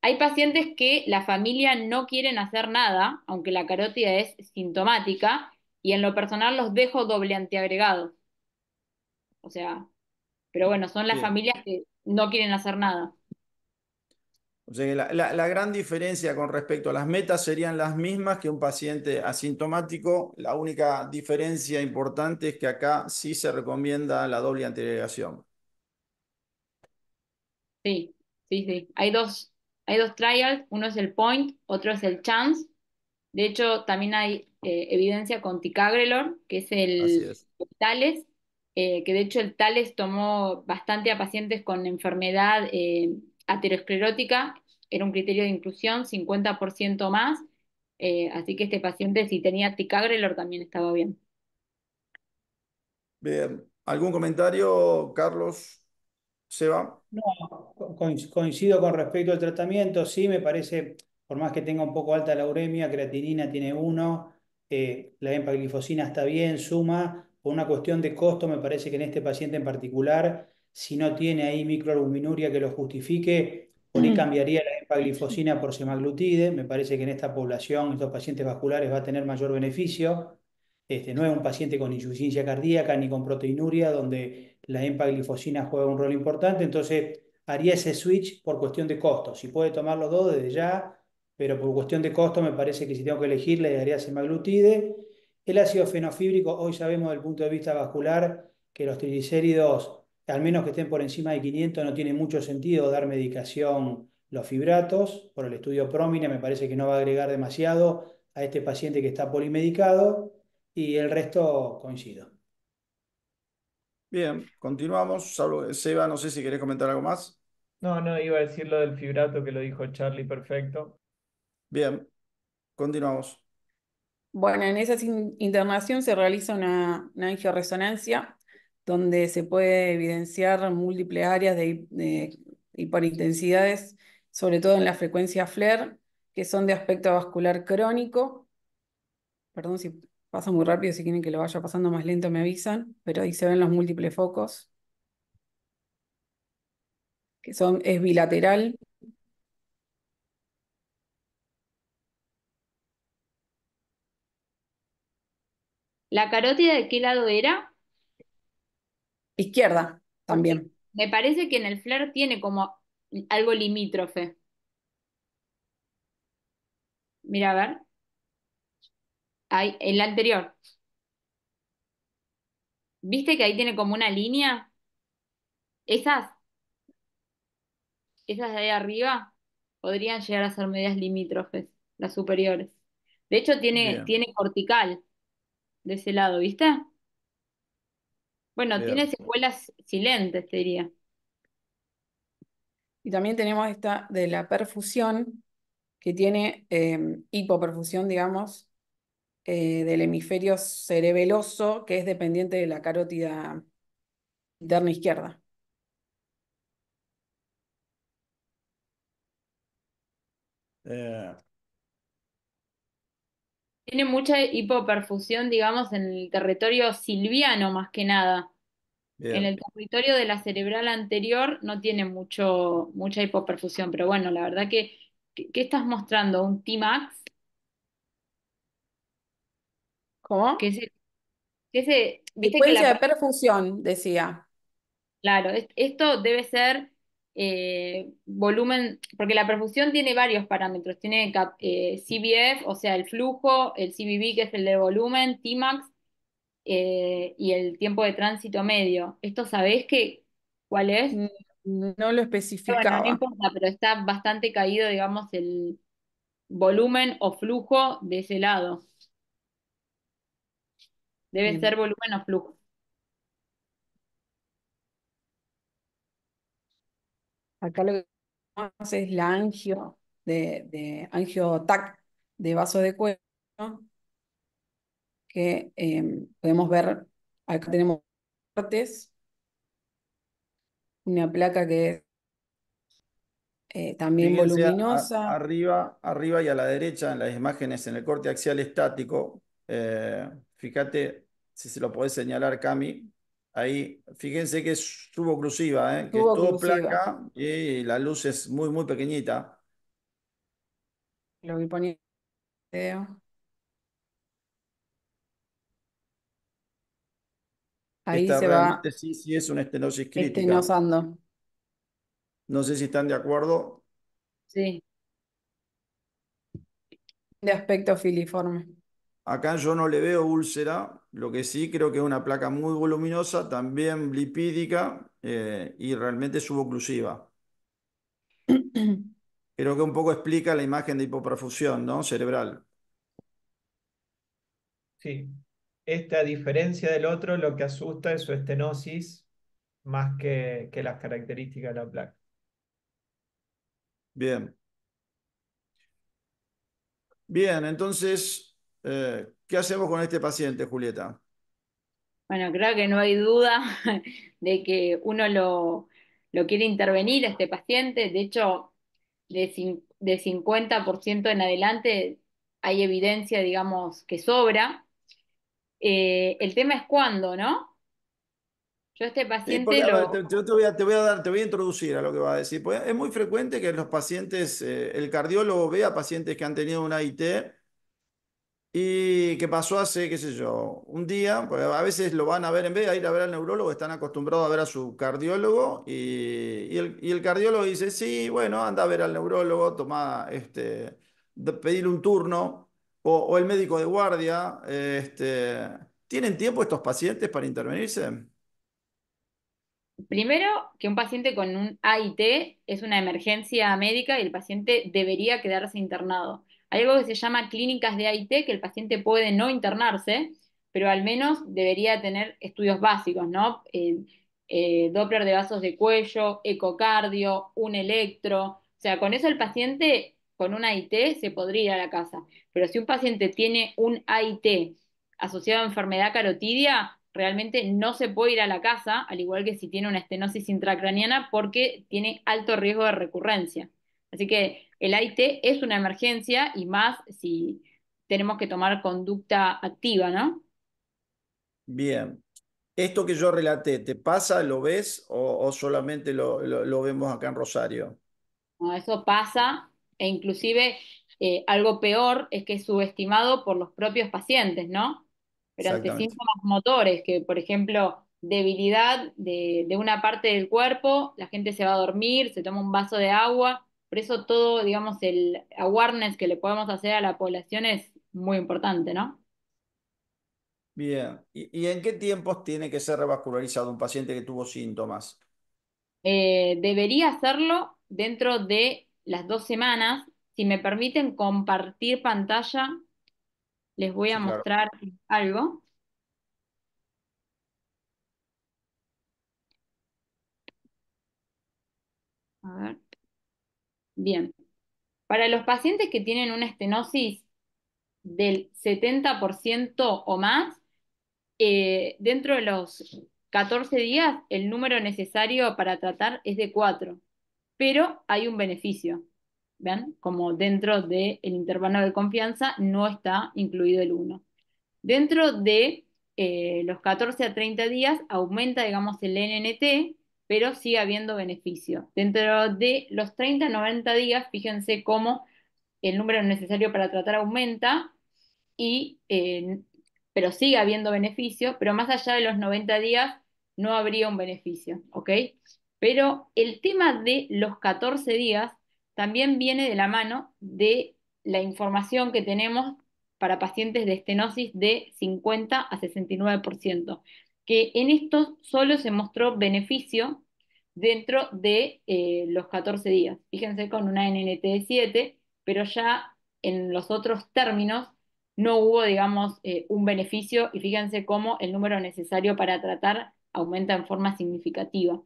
Hay pacientes que la familia no quieren hacer nada, aunque la carótida es sintomática, y en lo personal los dejo doble antiagregados. O sea, pero bueno, son las Bien. familias que no quieren hacer nada. O sea que la gran diferencia con respecto a las metas serían las mismas que un paciente asintomático. La única diferencia importante es que acá sí se recomienda la doble antiagregación. Sí, sí, sí. Hay dos trials, uno es el Point, otro es el Chance. De hecho, también hay evidencia con ticagrelor, que es Así el es. Thales, que de hecho el Thales tomó bastante a pacientes con enfermedad aterosclerótica, era un criterio de inclusión, 50% más, así que este paciente si tenía ticagrelor también estaba bien. Bien. ¿Algún comentario, Carlos? Seba. No, coincido con respecto al tratamiento, sí, me parece, por más que tenga un poco alta la uremia, creatinina tiene uno, la empaglifosina está bien, suma, por una cuestión de costo, me parece que en este paciente en particular, si no tiene ahí microalbuminuria que lo justifique, por ahí cambiaría la empaglifosina por semaglutide, me parece que en esta población, estos pacientes vasculares va a tener mayor beneficio. No es un paciente con insuficiencia cardíaca ni con proteinuria, donde la empaglifosina juega un rol importante, entonces haría ese switch por cuestión de costo. Si puede tomar los dos desde ya, pero por cuestión de costo me parece que si tengo que elegir le daría semaglutide. El ácido fenofíbrico, hoy sabemos desde el punto de vista vascular que los triglicéridos, al menos que estén por encima de 500, no tiene mucho sentido dar medicación los fibratos. Por el estudio Promine me parece que no va a agregar demasiado a este paciente que está polimedicado y el resto coincido. Bien, continuamos. Seba, no sé si querés comentar algo más. No, no, iba a decir lo del fibrato que lo dijo Charlie perfecto. Bien, continuamos. Bueno, en esa internación se realiza una angioresonancia donde se puede evidenciar múltiples áreas de hiperintensidades, sobre todo en la frecuencia FLAIR, que son de aspecto vascular crónico. Perdón si pasa muy rápido, si quieren que lo vaya pasando más lento me avisan, pero ahí se ven los múltiples focos, es bilateral. ¿La carótida de qué lado era? Izquierda Porque también. me parece que en el FLAIR tiene como algo limítrofe. Mira, a ver. Ahí, en la anterior. ¿Viste que ahí tiene como una línea? Esas, esas de ahí arriba podrían llegar a ser medias limítrofes, las superiores. De hecho, Bien, tiene cortical de ese lado, ¿viste? Bueno, tiene bien. secuelas silentes, te diría. Y también tenemos esta de la perfusión, que tiene hipoperfusión, digamos, del hemisferio cerebeloso, que es dependiente de la carótida interna izquierda. Eh, Tiene mucha hipoperfusión, digamos, en el territorio silviano más que nada. En bien. el territorio de la cerebral anterior no tiene mucha hipoperfusión, pero bueno, la verdad que, ¿qué estás mostrando? ¿Un T-Max? Que ¿Cómo? ese, viste que Secuencia de perfusión, decía. claro, esto debe ser volumen, porque la perfusión tiene varios parámetros, tiene CBF, o sea, el flujo, el CBB, que es el de volumen, Tmax, y el tiempo de tránsito medio. ¿Esto sabés cuál es? Mm, No lo Bueno, no especificaba. importa, pero está bastante caído, digamos, el volumen o flujo de ese lado. Debe ser Bien. volumen o flujo. Acá lo que tenemos es la angio de angio-TAC de vaso de cuello, que podemos ver, acá tenemos partes, una placa que es también Fíjense voluminosa, arriba y a la derecha en las imágenes en el corte axial estático. Fíjate si se lo podés señalar, Cami. Ahí, fíjense que es suboclusiva, que es todo suboclusiva. placa y la luz es muy, muy pequeñita. Lo voy poniendo en video. Ahí Esta se va realmente sí, sí es una estenosis crítica. estenosando. No sé si están de acuerdo. Sí. De aspecto filiforme. Acá yo no le veo úlcera, lo que sí creo que es una placa muy voluminosa, también lipídica y realmente suboclusiva. Creo que un poco explica la imagen de hipoperfusión, ¿no? Cerebral. Sí. Este, a diferencia del otro, lo que asusta es su estenosis más que las características de la placa. Bien. Bien, entonces, ¿qué hacemos con este paciente, Julieta? Bueno, creo que no hay duda de que uno lo quiere intervenir a este paciente. De hecho, de 50% en adelante hay evidencia, digamos, que sobra. El tema es cuándo, ¿no? Yo a este Sí, porque, paciente a ver, lo... yo te voy a introducir a lo que va a decir. Pues es muy frecuente que los pacientes, el cardiólogo vea pacientes que han tenido una IT. Y que pasó hace, qué sé yo, un día, pues a veces lo van a ver, en vez de ir a ver al neurólogo, están acostumbrados a ver a su cardiólogo y el cardiólogo dice, sí, bueno, anda a ver al neurólogo, toma, pedir un turno, o el médico de guardia, ¿tienen tiempo estos pacientes para intervenirse? Primero, que un paciente con un AIT es una emergencia médica y el paciente debería quedarse internado. Hay algo que se llama clínicas de AIT, que el paciente puede no internarse, pero al menos debería tener estudios básicos, ¿no? Doppler de vasos de cuello, ecocardio, un electro. O sea, con eso el paciente con un AIT se podría ir a la casa. Pero si un paciente tiene un AIT asociado a enfermedad carotidia, realmente no se puede ir a la casa, al igual que si tiene una estenosis intracraniana, porque tiene alto riesgo de recurrencia. Así que el AIT es una emergencia y más si tenemos que tomar conducta activa, ¿no? Bien. ¿Esto que yo relaté, te pasa, lo ves o solamente lo vemos acá en Rosario? No, eso pasa e inclusive algo peor es que es subestimado por los propios pacientes, ¿no? Pero ante Exactamente. síntomas motores, que por ejemplo, debilidad de una parte del cuerpo, la gente se va a dormir, se toma un vaso de agua, por eso todo, digamos, el awareness que le podemos hacer a la población es muy importante, ¿no? Bien. ¿Y en qué tiempos tiene que ser revascularizado un paciente que tuvo síntomas? Debería hacerlo dentro de las 2 semanas. Si me permiten compartir pantalla, les voy a Sí, claro. mostrar algo. A ver. Bien. Para los pacientes que tienen una estenosis del 70% o más, dentro de los 14 días, el número necesario para tratar es de 4, pero hay un beneficio. ¿Ven? Como dentro del intervalo de confianza no está incluido el 1. Dentro de los 14 a 30 días aumenta, digamos, el NNT, pero sigue habiendo beneficio. Dentro de los 30 a 90 días, fíjense cómo el número necesario para tratar aumenta, y, pero sigue habiendo beneficio, pero más allá de los 90 días no habría un beneficio, ¿ok? Pero el tema de los 14 días también viene de la mano de la información que tenemos para pacientes de estenosis de 50 a 69%, que en estos solo se mostró beneficio dentro de los 14 días. Fíjense con una NNT de 7, pero ya en los otros términos no hubo, digamos, un beneficio y fíjense cómo el número necesario para tratar aumenta en forma significativa.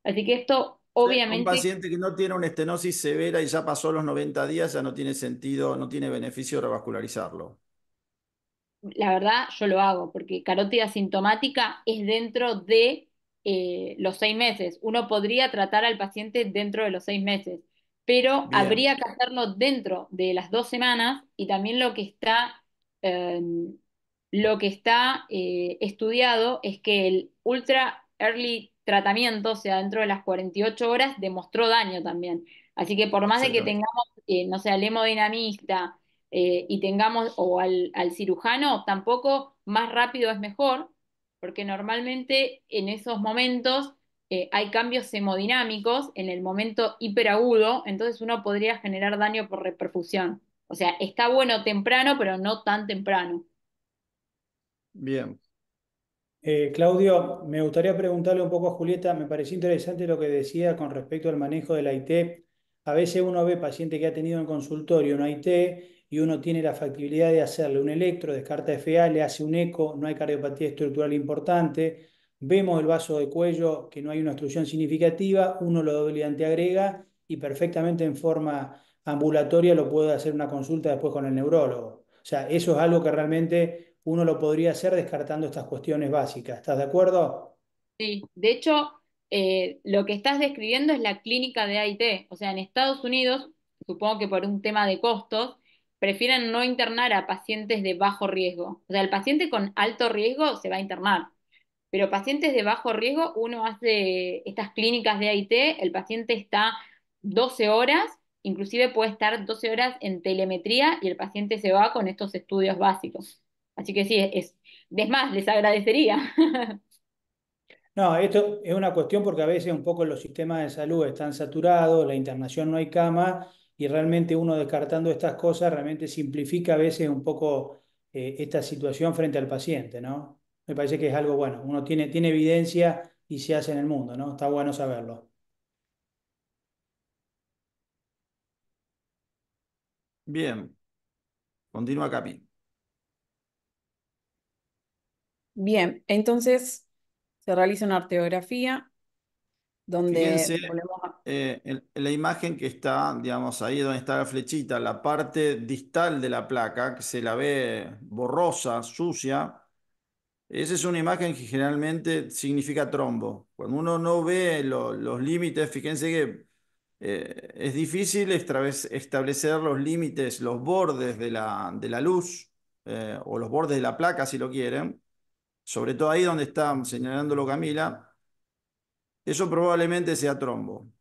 Así que esto Un Obviamente, paciente que no tiene una estenosis severa y ya pasó los 90 días, ya no tiene sentido, no tiene beneficio revascularizarlo. la verdad, yo lo hago, porque carótida sintomática es dentro de los 6 meses. Uno podría tratar al paciente dentro de los 6 meses, pero Bien, habría que hacerlo dentro de las 2 semanas y también eh, estudiado es que el ultra early tratamiento, o sea, dentro de las 48 horas, demostró daño también. Así que por más de que exactamente. tengamos, no sé, al hemodinamista, y tengamos, o al cirujano, tampoco más rápido es mejor, porque normalmente en esos momentos hay cambios hemodinámicos en el momento hiperagudo, entonces uno podría generar daño por reperfusión. O sea, está bueno temprano, pero no tan temprano. Bien. Claudio, me gustaría preguntarle un poco a Julieta, me pareció interesante lo que decía con respecto al manejo de la IT. A veces uno ve paciente que ha tenido en consultorio una IT y uno tiene la factibilidad de hacerle un electro, descarta FA, le hace un eco, no hay cardiopatía estructural importante, vemos el vaso de cuello que no hay una obstrucción significativa, uno lo doble y anteagrega y perfectamente en forma ambulatoria lo puede hacer una consulta después con el neurólogo. O sea, eso es algo que realmente uno lo podría hacer descartando estas cuestiones básicas. ¿Estás de acuerdo? Sí, de hecho, lo que estás describiendo es la clínica de AIT. O sea, en Estados Unidos, supongo que por un tema de costos, prefieren no internar a pacientes de bajo riesgo. O sea, el paciente con alto riesgo se va a internar, pero pacientes de bajo riesgo, uno hace estas clínicas de AIT, el paciente está 12 horas, inclusive puede estar 12 horas en telemetría y el paciente se va con estos estudios básicos. Así que sí, es más, les agradecería. No, esto es una cuestión porque a veces un poco los sistemas de salud están saturados, la internación no hay cama y realmente uno descartando estas cosas realmente simplifica a veces un poco esta situación frente al paciente, ¿no? Me parece que es algo bueno, uno tiene evidencia y se hace en el mundo, ¿no? Está bueno saberlo. Bien. Continúa, Capi. Bien, entonces se realiza una arteriografía donde Fíjense volvemos a... en la imagen que está, digamos, ahí donde está la flechita, la parte distal de la placa, que se la ve borrosa, sucia. Esa es una imagen que generalmente significa trombo. Cuando uno no ve los límites, fíjense que es difícil establecer los límites, los bordes de la luz o los bordes de la placa, si lo quieren. Sobre todo ahí donde está señalándolo Camila. Eso probablemente sea trombo.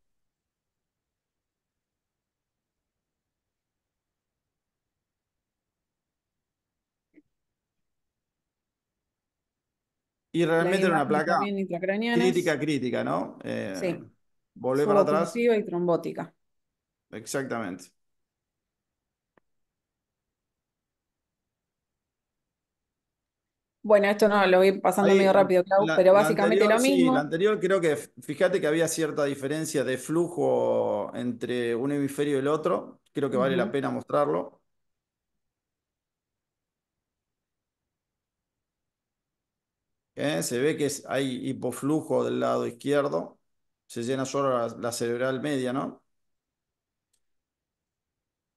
Y Las realmente era una imágenes placa también intracraneanas, crítica, crítica, ¿no? sí, Volvé para atrás. suboclusiva y trombótica. Exactamente. Bueno, esto no, lo voy pasando Ahí, medio rápido, Clau, pero la básicamente anterior, lo sí, la mismo. anterior creo que, fíjate que había cierta diferencia de flujo entre un hemisferio y el otro. Creo que vale la Ujú. pena mostrarlo. Se ve que hay hipoflujo del lado izquierdo. Se llena solo la cerebral media, ¿no?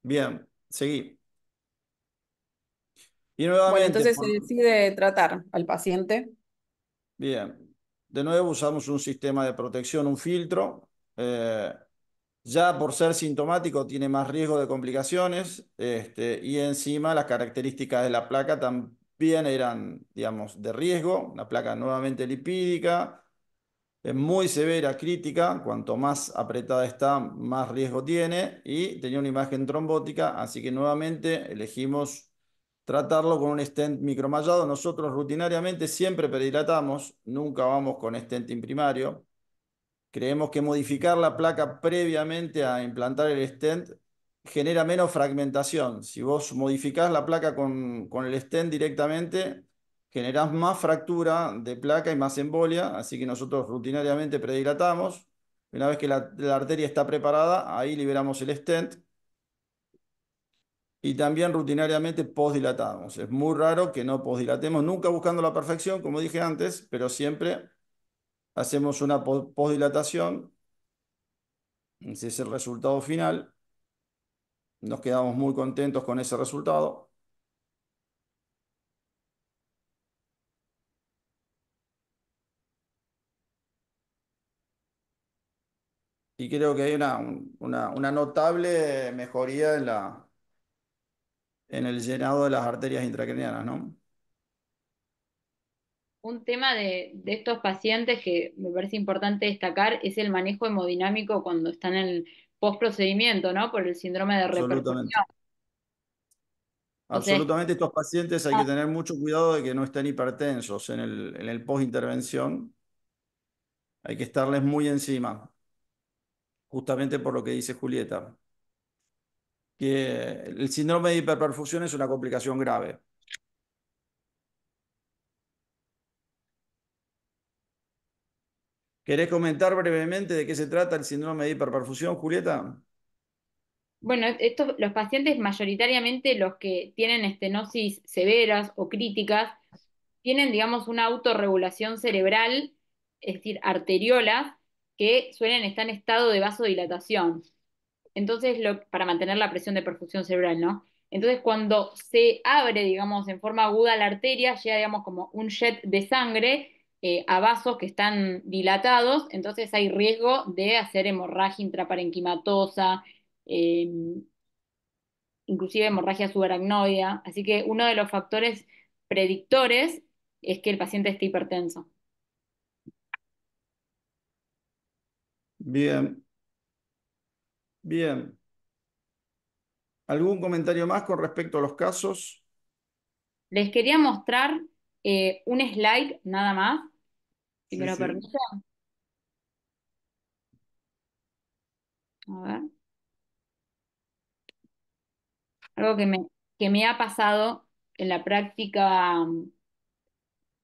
Bien, seguí. Y Bueno, nuevamente, entonces se decide tratar al paciente. bien, de nuevo usamos un sistema de protección, un filtro. Eh, Ya por ser sintomático tiene más riesgo de complicaciones, y encima las características de la placa también eran, digamos, de riesgo. Una placa nuevamente lipídica, es muy severa, crítica, cuanto más apretada está, más riesgo tiene y tenía una imagen trombótica, así que nuevamente elegimos tratarlo con un stent micromallado. Nosotros rutinariamente siempre peridilatamos, nunca vamos con stenting primario. Creemos que modificar la placa previamente a implantar el stent genera menos fragmentación. Si vos modificás la placa con el stent directamente, generás más fractura de placa y más embolia, así que nosotros rutinariamente predilatamos. Una vez que la arteria está preparada, ahí liberamos el stent y también rutinariamente postdilatamos. Es muy raro que no postdilatemos, nunca buscando la perfección, como dije antes, pero siempre hacemos una postdilatación Ese es el resultado final. Nos quedamos muy contentos con ese resultado. Y creo que hay una notable mejoría en el llenado de las arterias intracraneanas, ¿no? Un tema de estos pacientes que me parece importante destacar es el manejo hemodinámico cuando están en el post-procedimiento, ¿no? Por el síndrome de Absolutamente. reperfusión. Entonces, Absolutamente, estos pacientes hay que tener mucho cuidado de que no estén hipertensos en el post-intervención. Hay que estarles muy encima, justamente por lo que dice Julieta, que el síndrome de hiperperfusión es una complicación grave. ¿Querés comentar brevemente de qué se trata el síndrome de hiperperfusión, Julieta? bueno, los pacientes mayoritariamente los que tienen estenosis severas o críticas tienen, digamos, una autorregulación cerebral, es decir, arteriolas, que suelen estar en estado de vasodilatación. Entonces, para mantener la presión de perfusión cerebral, ¿no? Entonces, cuando se abre, digamos, en forma aguda la arteria, llega, digamos, como un jet de sangre a vasos que están dilatados, entonces hay riesgo de hacer hemorragia intraparenquimatosa, eh, inclusive hemorragia subaracnoidea. Así que uno de los factores predictores es que el paciente esté hipertenso. Bien, bien. ¿Algún comentario más con respecto a los casos? Les quería mostrar un slide nada más, si me Sí, lo sí. permite. A ver. Algo que me ha pasado en la práctica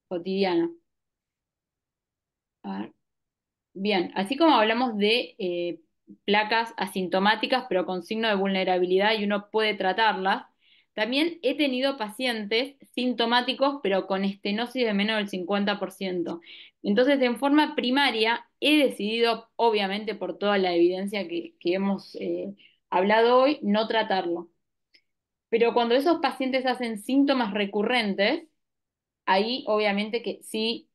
cotidiana. A ver. Bien, así como hablamos de placas asintomáticas pero con signo de vulnerabilidad y uno puede tratarlas, también he tenido pacientes sintomáticos pero con estenosis de menos del 50%. Entonces, en forma primaria, he decidido, obviamente por toda la evidencia que hemos hablado hoy, no tratarlo. Pero cuando esos pacientes hacen síntomas recurrentes, ahí obviamente que sí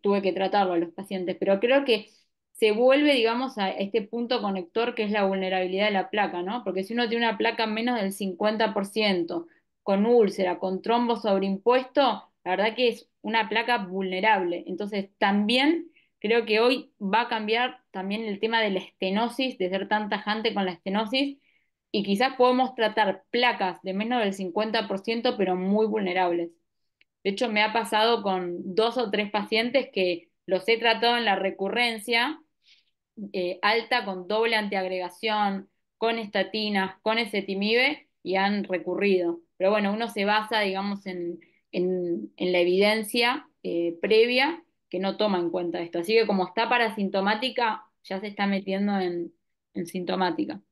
tuve que tratarlo a los pacientes, pero creo que se vuelve, digamos, a este punto conector que es la vulnerabilidad de la placa, ¿no? Porque si uno tiene una placa menos del 50%, con úlcera, con trombo sobreimpuesto, la verdad que es una placa vulnerable. Entonces, también creo que hoy va a cambiar también el tema de la estenosis, de ser tan tajante con la estenosis, y quizás podemos tratar placas de menos del 50%, pero muy vulnerables. De hecho, me ha pasado con 2 o 3 pacientes que los he tratado en la recurrencia alta con doble antiagregación, con estatinas, con ezetimibe y han recurrido. Pero bueno, uno se basa, digamos, en la evidencia previa que no toma en cuenta esto. Así que como está parasintomática, ya se está metiendo en sintomática.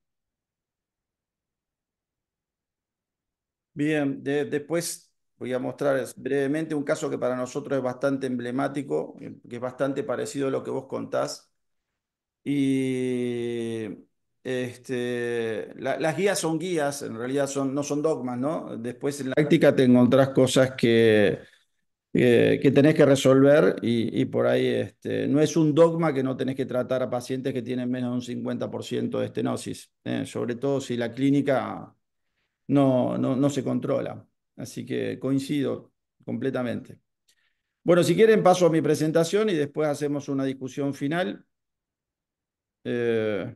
Bien, después voy a mostrar brevemente un caso que para nosotros es bastante emblemático, que es bastante parecido a lo que vos contás. Y las guías son guías, en realidad no son dogmas, ¿no? Después en la práctica te encontrás cosas que tenés que resolver y por ahí no es un dogma que no tenés que tratar a pacientes que tienen menos de un 50% de estenosis, sobre todo si la clínica no se controla. Así que coincido completamente. Bueno, si quieren paso a mi presentación y después hacemos una discusión final. Eh,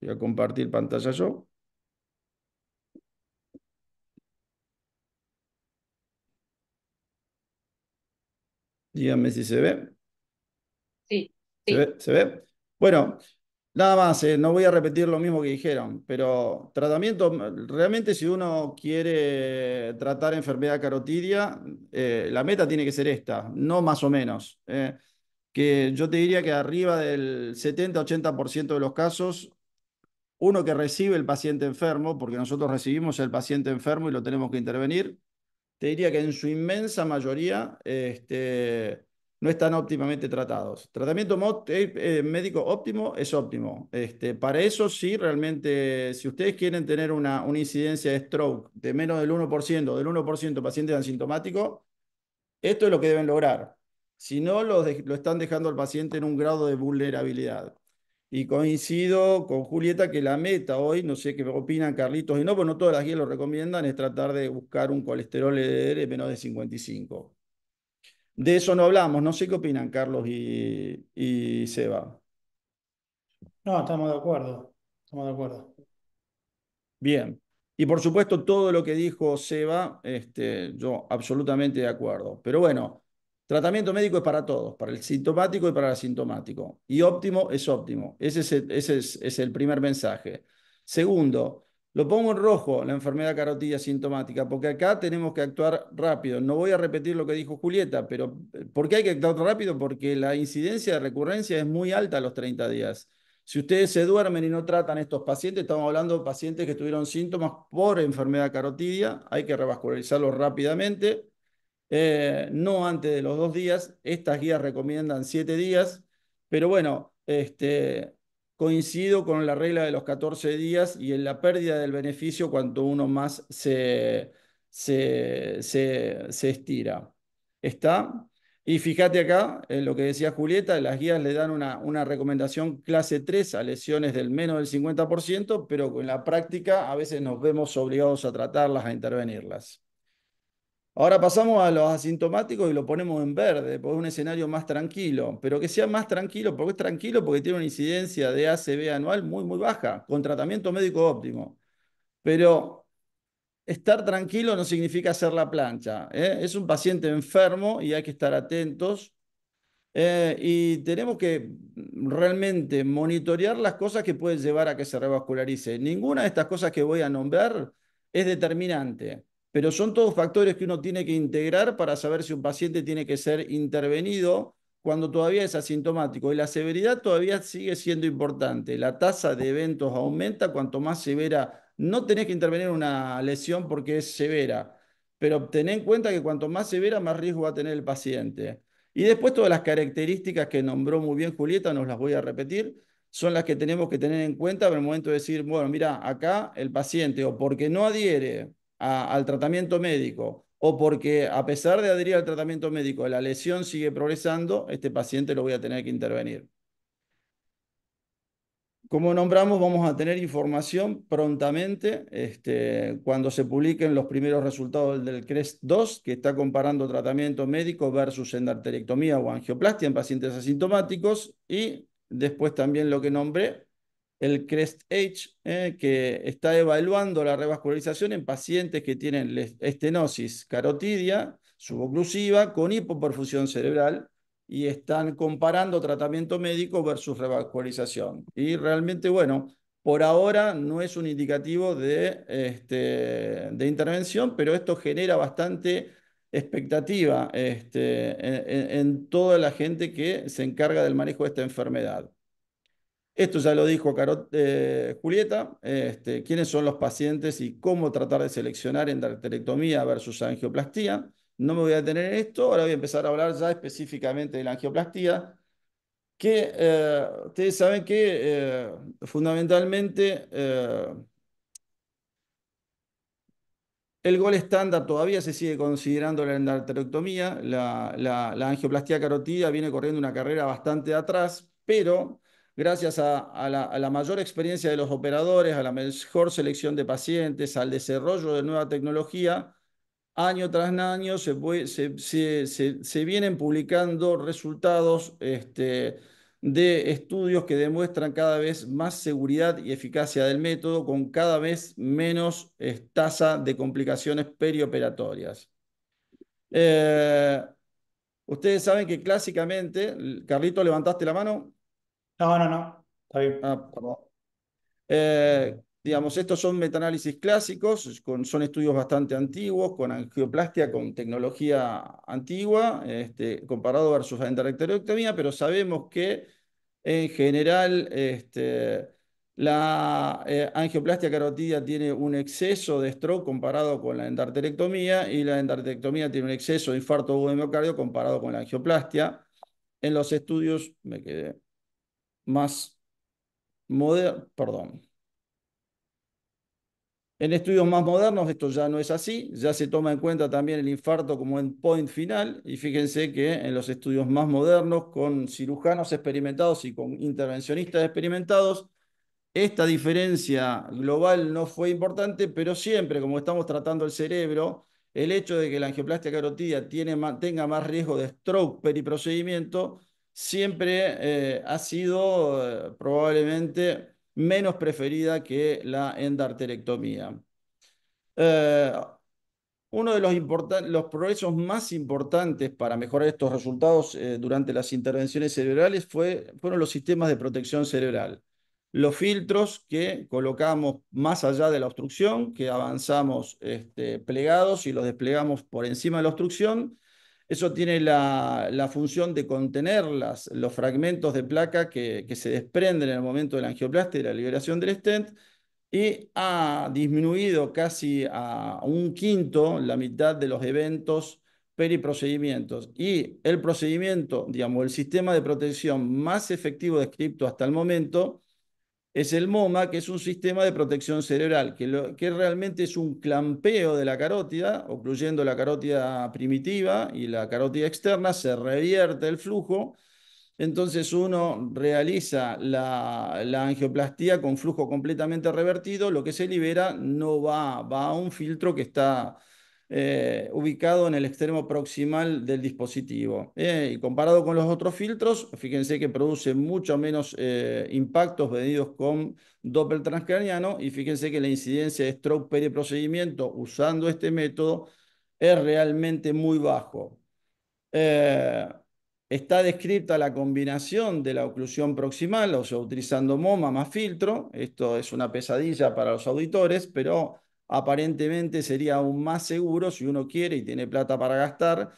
Voy a compartir pantalla yo. Díganme si se ve. Sí, ¿Se sí. ve? ¿Se ve? Bueno, nada más, no voy a repetir lo mismo que dijeron, pero tratamiento, realmente si uno quiere tratar enfermedad carotidia, la meta tiene que ser esta, no más o menos. Que yo te diría que arriba del 70-80% de los casos, uno que recibe el paciente enfermo, porque nosotros recibimos el paciente enfermo y lo tenemos que intervenir, te diría que en su inmensa mayoría no están óptimamente tratados. Tratamiento médico óptimo es óptimo. Para eso sí, realmente, si ustedes quieren tener una incidencia de stroke de menos del 1%, del 1% pacientes asintomáticos, esto es lo que deben lograr. Si no, lo están dejando al paciente en un grado de vulnerabilidad. Y coincido con Julieta que la meta hoy, no sé qué opinan Carlitos y no, pues no todas las guías lo recomiendan, es tratar de buscar un colesterol LDL menos de 55. De eso no hablamos, no sé qué opinan Carlos y Seba. No, estamos de acuerdo. Estamos de acuerdo. Bien. Y por supuesto, todo lo que dijo Seba, yo absolutamente de acuerdo. Pero bueno, tratamiento médico es para todos, para el sintomático y para el asintomático. Y óptimo es óptimo. Ese es el primer mensaje. Segundo, lo pongo en rojo, la enfermedad carotidia sintomática, porque acá tenemos que actuar rápido. No voy a repetir lo que dijo Julieta, pero ¿por qué hay que actuar rápido? Porque la incidencia de recurrencia es muy alta a los 30 días. Si ustedes se duermen y no tratan estos pacientes, estamos hablando de pacientes que tuvieron síntomas por enfermedad carotidia, hay que revascularizarlos rápidamente, no antes de los 2 días. Estas guías recomiendan 7 días, pero bueno, coincido con la regla de los 14 días y en la pérdida del beneficio cuanto uno más se estira. ¿Está? Y fíjate acá, en lo que decía Julieta, las guías le dan una recomendación clase 3 a lesiones del menos del 50%, pero en la práctica a veces nos vemos obligados a tratarlas, a intervenirlas. Ahora pasamos a los asintomáticos y lo ponemos en verde, porque es un escenario más tranquilo, pero que sea más tranquilo, porque es tranquilo porque tiene una incidencia de ACV anual muy, muy baja, con tratamiento médico óptimo. Pero estar tranquilo no significa hacer la plancha, ¿eh? Es un paciente enfermo y hay que estar atentos. Y tenemos que realmente monitorear las cosas que pueden llevar a que se revascularice. Ninguna de estas cosas que voy a nombrar es determinante, pero son todos factores que uno tiene que integrar para saber si un paciente tiene que ser intervenido cuando todavía es asintomático. Y la severidad todavía sigue siendo importante. La tasa de eventos aumenta cuanto más severa. No tenés que intervenir en una lesión porque es severa, pero ten en cuenta que cuanto más severa, más riesgo va a tener el paciente. Y después todas las características que nombró muy bien Julieta, no las voy a repetir, son las que tenemos que tener en cuenta en el momento de decir, bueno, mira, acá el paciente o porque no adhiere al tratamiento médico o porque a pesar de adherir al tratamiento médico la lesión sigue progresando, este paciente lo voy a tener que intervenir. Como nombramos, vamos a tener información prontamente cuando se publiquen los primeros resultados del CREST-2, que está comparando tratamiento médico versus endarterectomía o angioplastia en pacientes asintomáticos, y después también lo que nombré, el CREST-H, que está evaluando la revascularización en pacientes que tienen estenosis carotidia suboclusiva con hipoperfusión cerebral y están comparando tratamiento médico versus revascularización. Y realmente, bueno, por ahora no es un indicativo de intervención, pero esto genera bastante expectativa en toda la gente que se encarga del manejo de esta enfermedad. Esto ya lo dijo Julieta, quiénes son los pacientes y cómo tratar de seleccionar endarterectomía versus angioplastía. No me voy a detener en esto, ahora voy a empezar a hablar ya específicamente de la angioplastía, que ustedes saben que fundamentalmente el gol estándar todavía se sigue considerando la endarterectomía. La angioplastía carotidia viene corriendo una carrera bastante atrás, pero gracias a la mayor experiencia de los operadores, a la mejor selección de pacientes, al desarrollo de nueva tecnología, año tras año se vienen publicando resultados de estudios que demuestran cada vez más seguridad y eficacia del método con cada vez menos tasa de complicaciones perioperatorias. Eh, Ustedes saben que clásicamente, Carlito, ¿levantaste la mano? No, no, no. Está bien. Ah, perdón. Digamos, estos son metaanálisis clásicos, son estudios bastante antiguos, con angioplastia, con tecnología antigua, comparado versus la endarterectomía, pero sabemos que en general la angioplastia carotidia tiene un exceso de stroke comparado con la endarterectomía y la endarterectomía tiene un exceso de infarto agudo de miocardio comparado con la angioplastia. en los estudios, me quedé más modernos, perdón. En estudios más modernos esto ya no es así, ya se toma en cuenta también el infarto como endpoint final y fíjense que en los estudios más modernos con cirujanos experimentados y con intervencionistas experimentados, esta diferencia global no fue importante, pero siempre como estamos tratando el cerebro, el hecho de que la angioplastia carotidia tenga más riesgo de stroke periprocedimiento siempre ha sido probablemente menos preferida que la endarterectomía. Eh, Uno de los progresos más importantes para mejorar estos resultados durante las intervenciones cerebrales fueron los sistemas de protección cerebral. Los filtros que colocamos más allá de la obstrucción, que avanzamos plegados y los desplegamos por encima de la obstrucción. Eso tiene la función de contener los fragmentos de placa que se desprenden en el momento de la angioplastia y la liberación del stent y ha disminuido casi a un quinto la mitad de los eventos periprocedimientos. Y el procedimiento, digamos, el sistema de protección más efectivo descrito hasta el momento es el MoMA, que es un sistema de protección cerebral, que realmente es un clampeo de la carótida, ocluyendo la carótida primitiva y la carótida externa, se revierte el flujo. Entonces uno realiza la angioplastía con flujo completamente revertido, lo que se libera no va a un filtro que está ubicado en el extremo proximal del dispositivo. Y comparado con los otros filtros, fíjense que produce mucho menos impactos medidos con Doppler transcraniano y fíjense que la incidencia de stroke periprocedimiento usando este método es realmente muy bajo. Eh, Está descrita la combinación de la oclusión proximal, o sea, utilizando MoMA más filtro. Esto es una pesadilla para los auditores, pero aparentemente sería aún más seguro si uno quiere y tiene plata para gastar,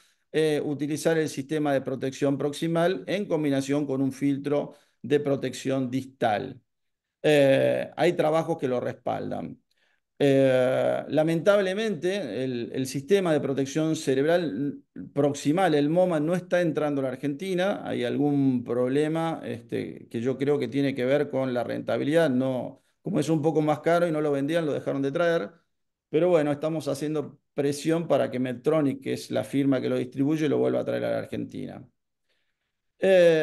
utilizar el sistema de protección proximal en combinación con un filtro de protección distal. Hay trabajos que lo respaldan. Lamentablemente, el sistema de protección cerebral proximal, el MoMA, no está entrando a la Argentina. Hay algún problema que yo creo que tiene que ver con la rentabilidad. No, como es un poco más caro y no lo vendían, lo dejaron de traer. Pero bueno, estamos haciendo presión para que Medtronic, que es la firma que lo distribuye, lo vuelva a traer a la Argentina.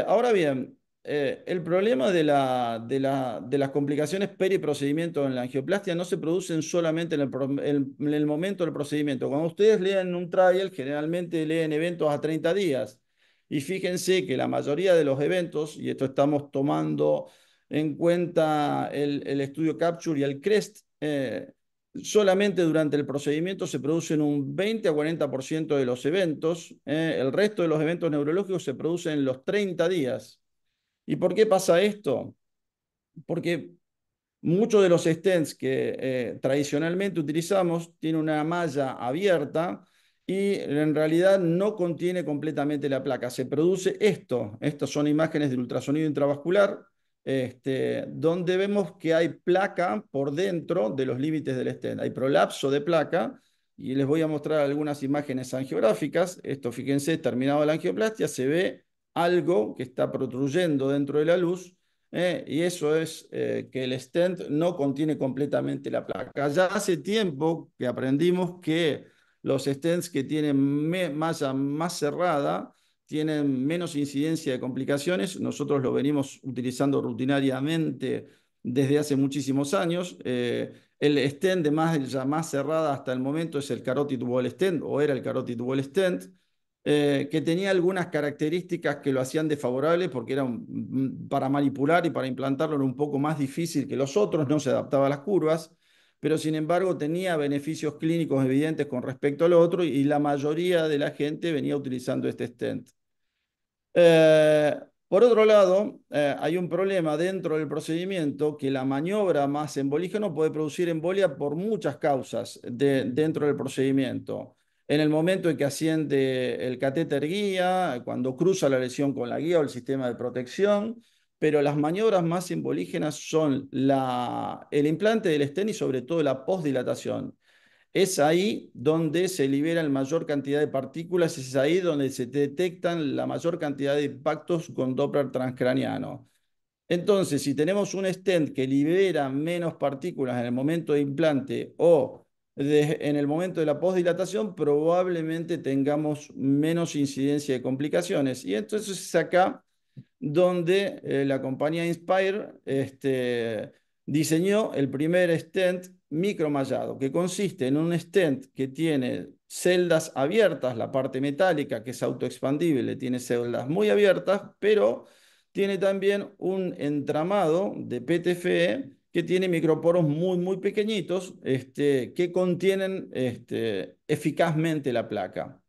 Ahora bien, el problema de las complicaciones periprocedimiento en la angioplastia no se producen solamente en el momento del procedimiento. Cuando ustedes leen un trial, generalmente leen eventos a 30 días. Y fíjense que la mayoría de los eventos, y esto estamos tomando en cuenta el estudio Capture y el CREST, solamente durante el procedimiento se producen un 20 a 40% de los eventos. El resto de los eventos neurológicos se producen en los 30 días. ¿Y por qué pasa esto? Porque muchos de los stents que tradicionalmente utilizamos tienen una malla abierta y en realidad no contiene completamente la placa. Se produce esto. Estas son imágenes del ultrasonido intravascular, donde vemos que hay placa por dentro de los límites del stent. Hay prolapso de placa y les voy a mostrar algunas imágenes angiográficas. Esto, fíjense, terminado la angioplastia, se ve algo que está protruyendo dentro de la luz. Y eso es que el stent no contiene completamente la placa. Ya hace tiempo que aprendimos que los stents que tienen malla más cerrada tienen menos incidencia de complicaciones. Nosotros lo venimos utilizando rutinariamente desde hace muchísimos años. El stent de malla más cerrada hasta el momento es el carotid wall stent, o era el carotid wall stent, que tenía algunas características que lo hacían desfavorable porque era para manipular y para implantarlo era un poco más difícil que los otros, no se adaptaba a las curvas, pero sin embargo tenía beneficios clínicos evidentes con respecto al otro y la mayoría de la gente venía utilizando este stent. Eh, por otro lado, hay un problema dentro del procedimiento que la maniobra más embolígeno puede producir embolia por muchas causas dentro del procedimiento. En el momento en que asciende el catéter guía, cuando cruza la lesión con la guía o el sistema de protección, pero las maniobras más embolígenas son el implante del stent y sobre todo la postdilatación. es ahí donde se libera la mayor cantidad de partículas, es ahí donde se detectan la mayor cantidad de impactos con Doppler transcraniano. Entonces, si tenemos un stent que libera menos partículas en el momento de implante o en el momento de la postdilatación, probablemente tengamos menos incidencia de complicaciones. Y entonces es acá donde la compañía Inspire diseñó el primer stent micromallado, que consiste en un stent que tiene celdas abiertas, la parte metálica que es autoexpandible, tiene celdas muy abiertas, pero tiene también un entramado de PTFE que tiene microporos muy pequeñitos que contienen eficazmente la placa.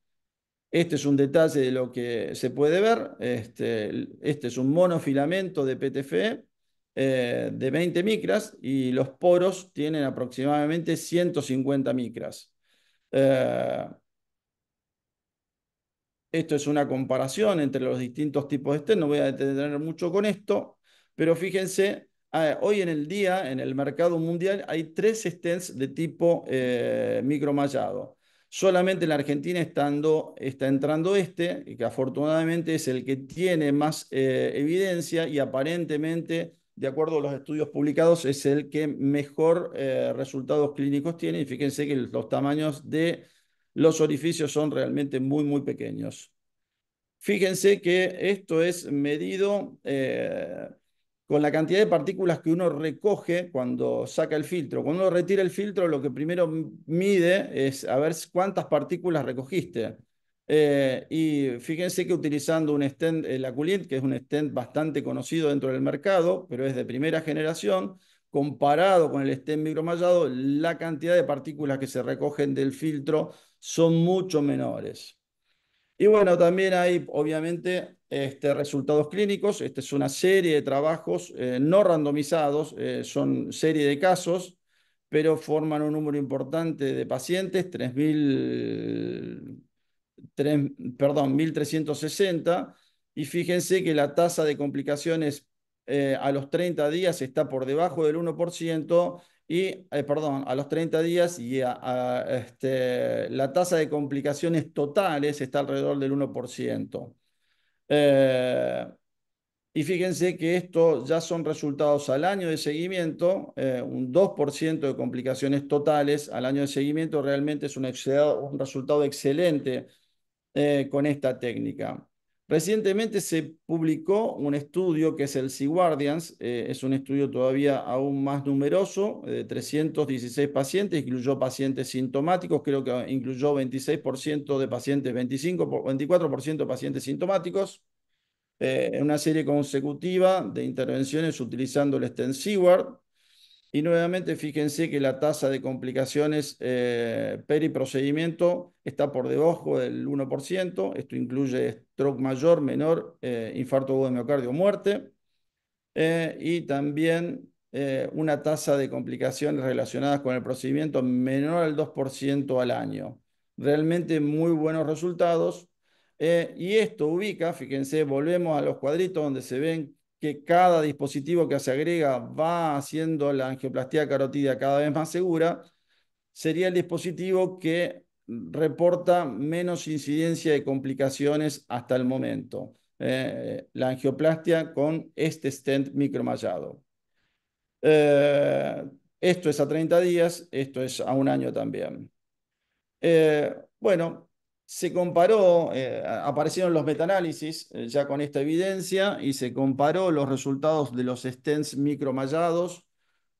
Este es un detalle de lo que se puede ver. Este es un monofilamento de PTFE de 20 micras y los poros tienen aproximadamente 150 micras. Eh, Esto es una comparación entre los distintos tipos de stent. No voy a detener mucho con esto, pero fíjense, hoy en el día, en el mercado mundial, hay 3 stents de tipo micromallado. Solamente en la Argentina está entrando y que afortunadamente es el que tiene más evidencia y aparentemente, de acuerdo a los estudios publicados, es el que mejor resultados clínicos tiene. Y fíjense que los tamaños de los orificios son realmente muy pequeños. Fíjense que esto es medido con la cantidad de partículas que uno recoge cuando saca el filtro. Cuando uno retira el filtro, lo que primero mide es a ver cuántas partículas recogiste. Y fíjense que utilizando un stent, el Aculint, que es un stent bastante conocido dentro del mercado, pero es de primera generación, comparado con el stent micromallado, la cantidad de partículas que se recogen del filtro son mucho menores. Y bueno, también hay obviamente resultados clínicos. Esta es una serie de trabajos no randomizados, son serie de casos, pero forman un número importante de pacientes, 1.360. Y fíjense que la tasa de complicaciones a los 30 días está por debajo del 1% perdón, a los 30 días la tasa de complicaciones totales está alrededor del 1%. Eh, y fíjense que esto ya son resultados al año de seguimiento, un 2% de complicaciones totales al año de seguimiento realmente es un resultado excelente con esta técnica. Recientemente se publicó un estudio que es el C-Guardians, es un estudio todavía aún más numeroso, de 316 pacientes, incluyó pacientes sintomáticos, creo que incluyó 26% de pacientes, 24% de pacientes sintomáticos, en una serie consecutiva de intervenciones utilizando el stent Seward. Y nuevamente fíjense que la tasa de complicaciones periprocedimiento está por debajo del 1%. Esto incluye stroke mayor, menor, infarto agudo de miocardio, muerte. Y también una tasa de complicaciones relacionadas con el procedimiento menor al 2% al año. Realmente muy buenos resultados. Y esto ubica, fíjense, volvemos a los cuadritos donde se ven que cada dispositivo que se agrega va haciendo la angioplastía carótida cada vez más segura. Sería el dispositivo que reporta menos incidencia de complicaciones hasta el momento. La angioplastia con este stent micromallado. Eh, Esto es a 30 días, esto es a un año también. Bueno, se comparó, aparecieron los metaanálisis ya con esta evidencia y se comparó los resultados de los stents micromallados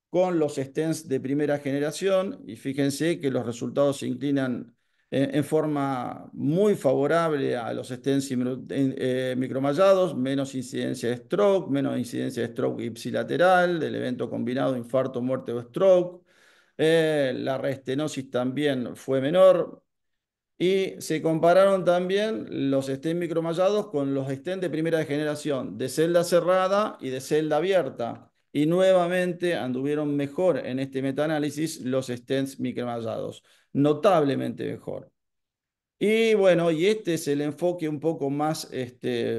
con los stents de primera generación y fíjense que los resultados se inclinan en forma muy favorable a los stents micromallados, menos incidencia de stroke, menos incidencia de stroke ipsilateral, del evento combinado infarto, muerte o stroke. La reestenosis también fue menor. Y se compararon también los stents micromallados con los stents de primera generación, de celda cerrada y de celda abierta. Y nuevamente anduvieron mejor en este metaanálisis los stents micromallados, notablemente mejor. Y bueno, y este es el enfoque un poco más,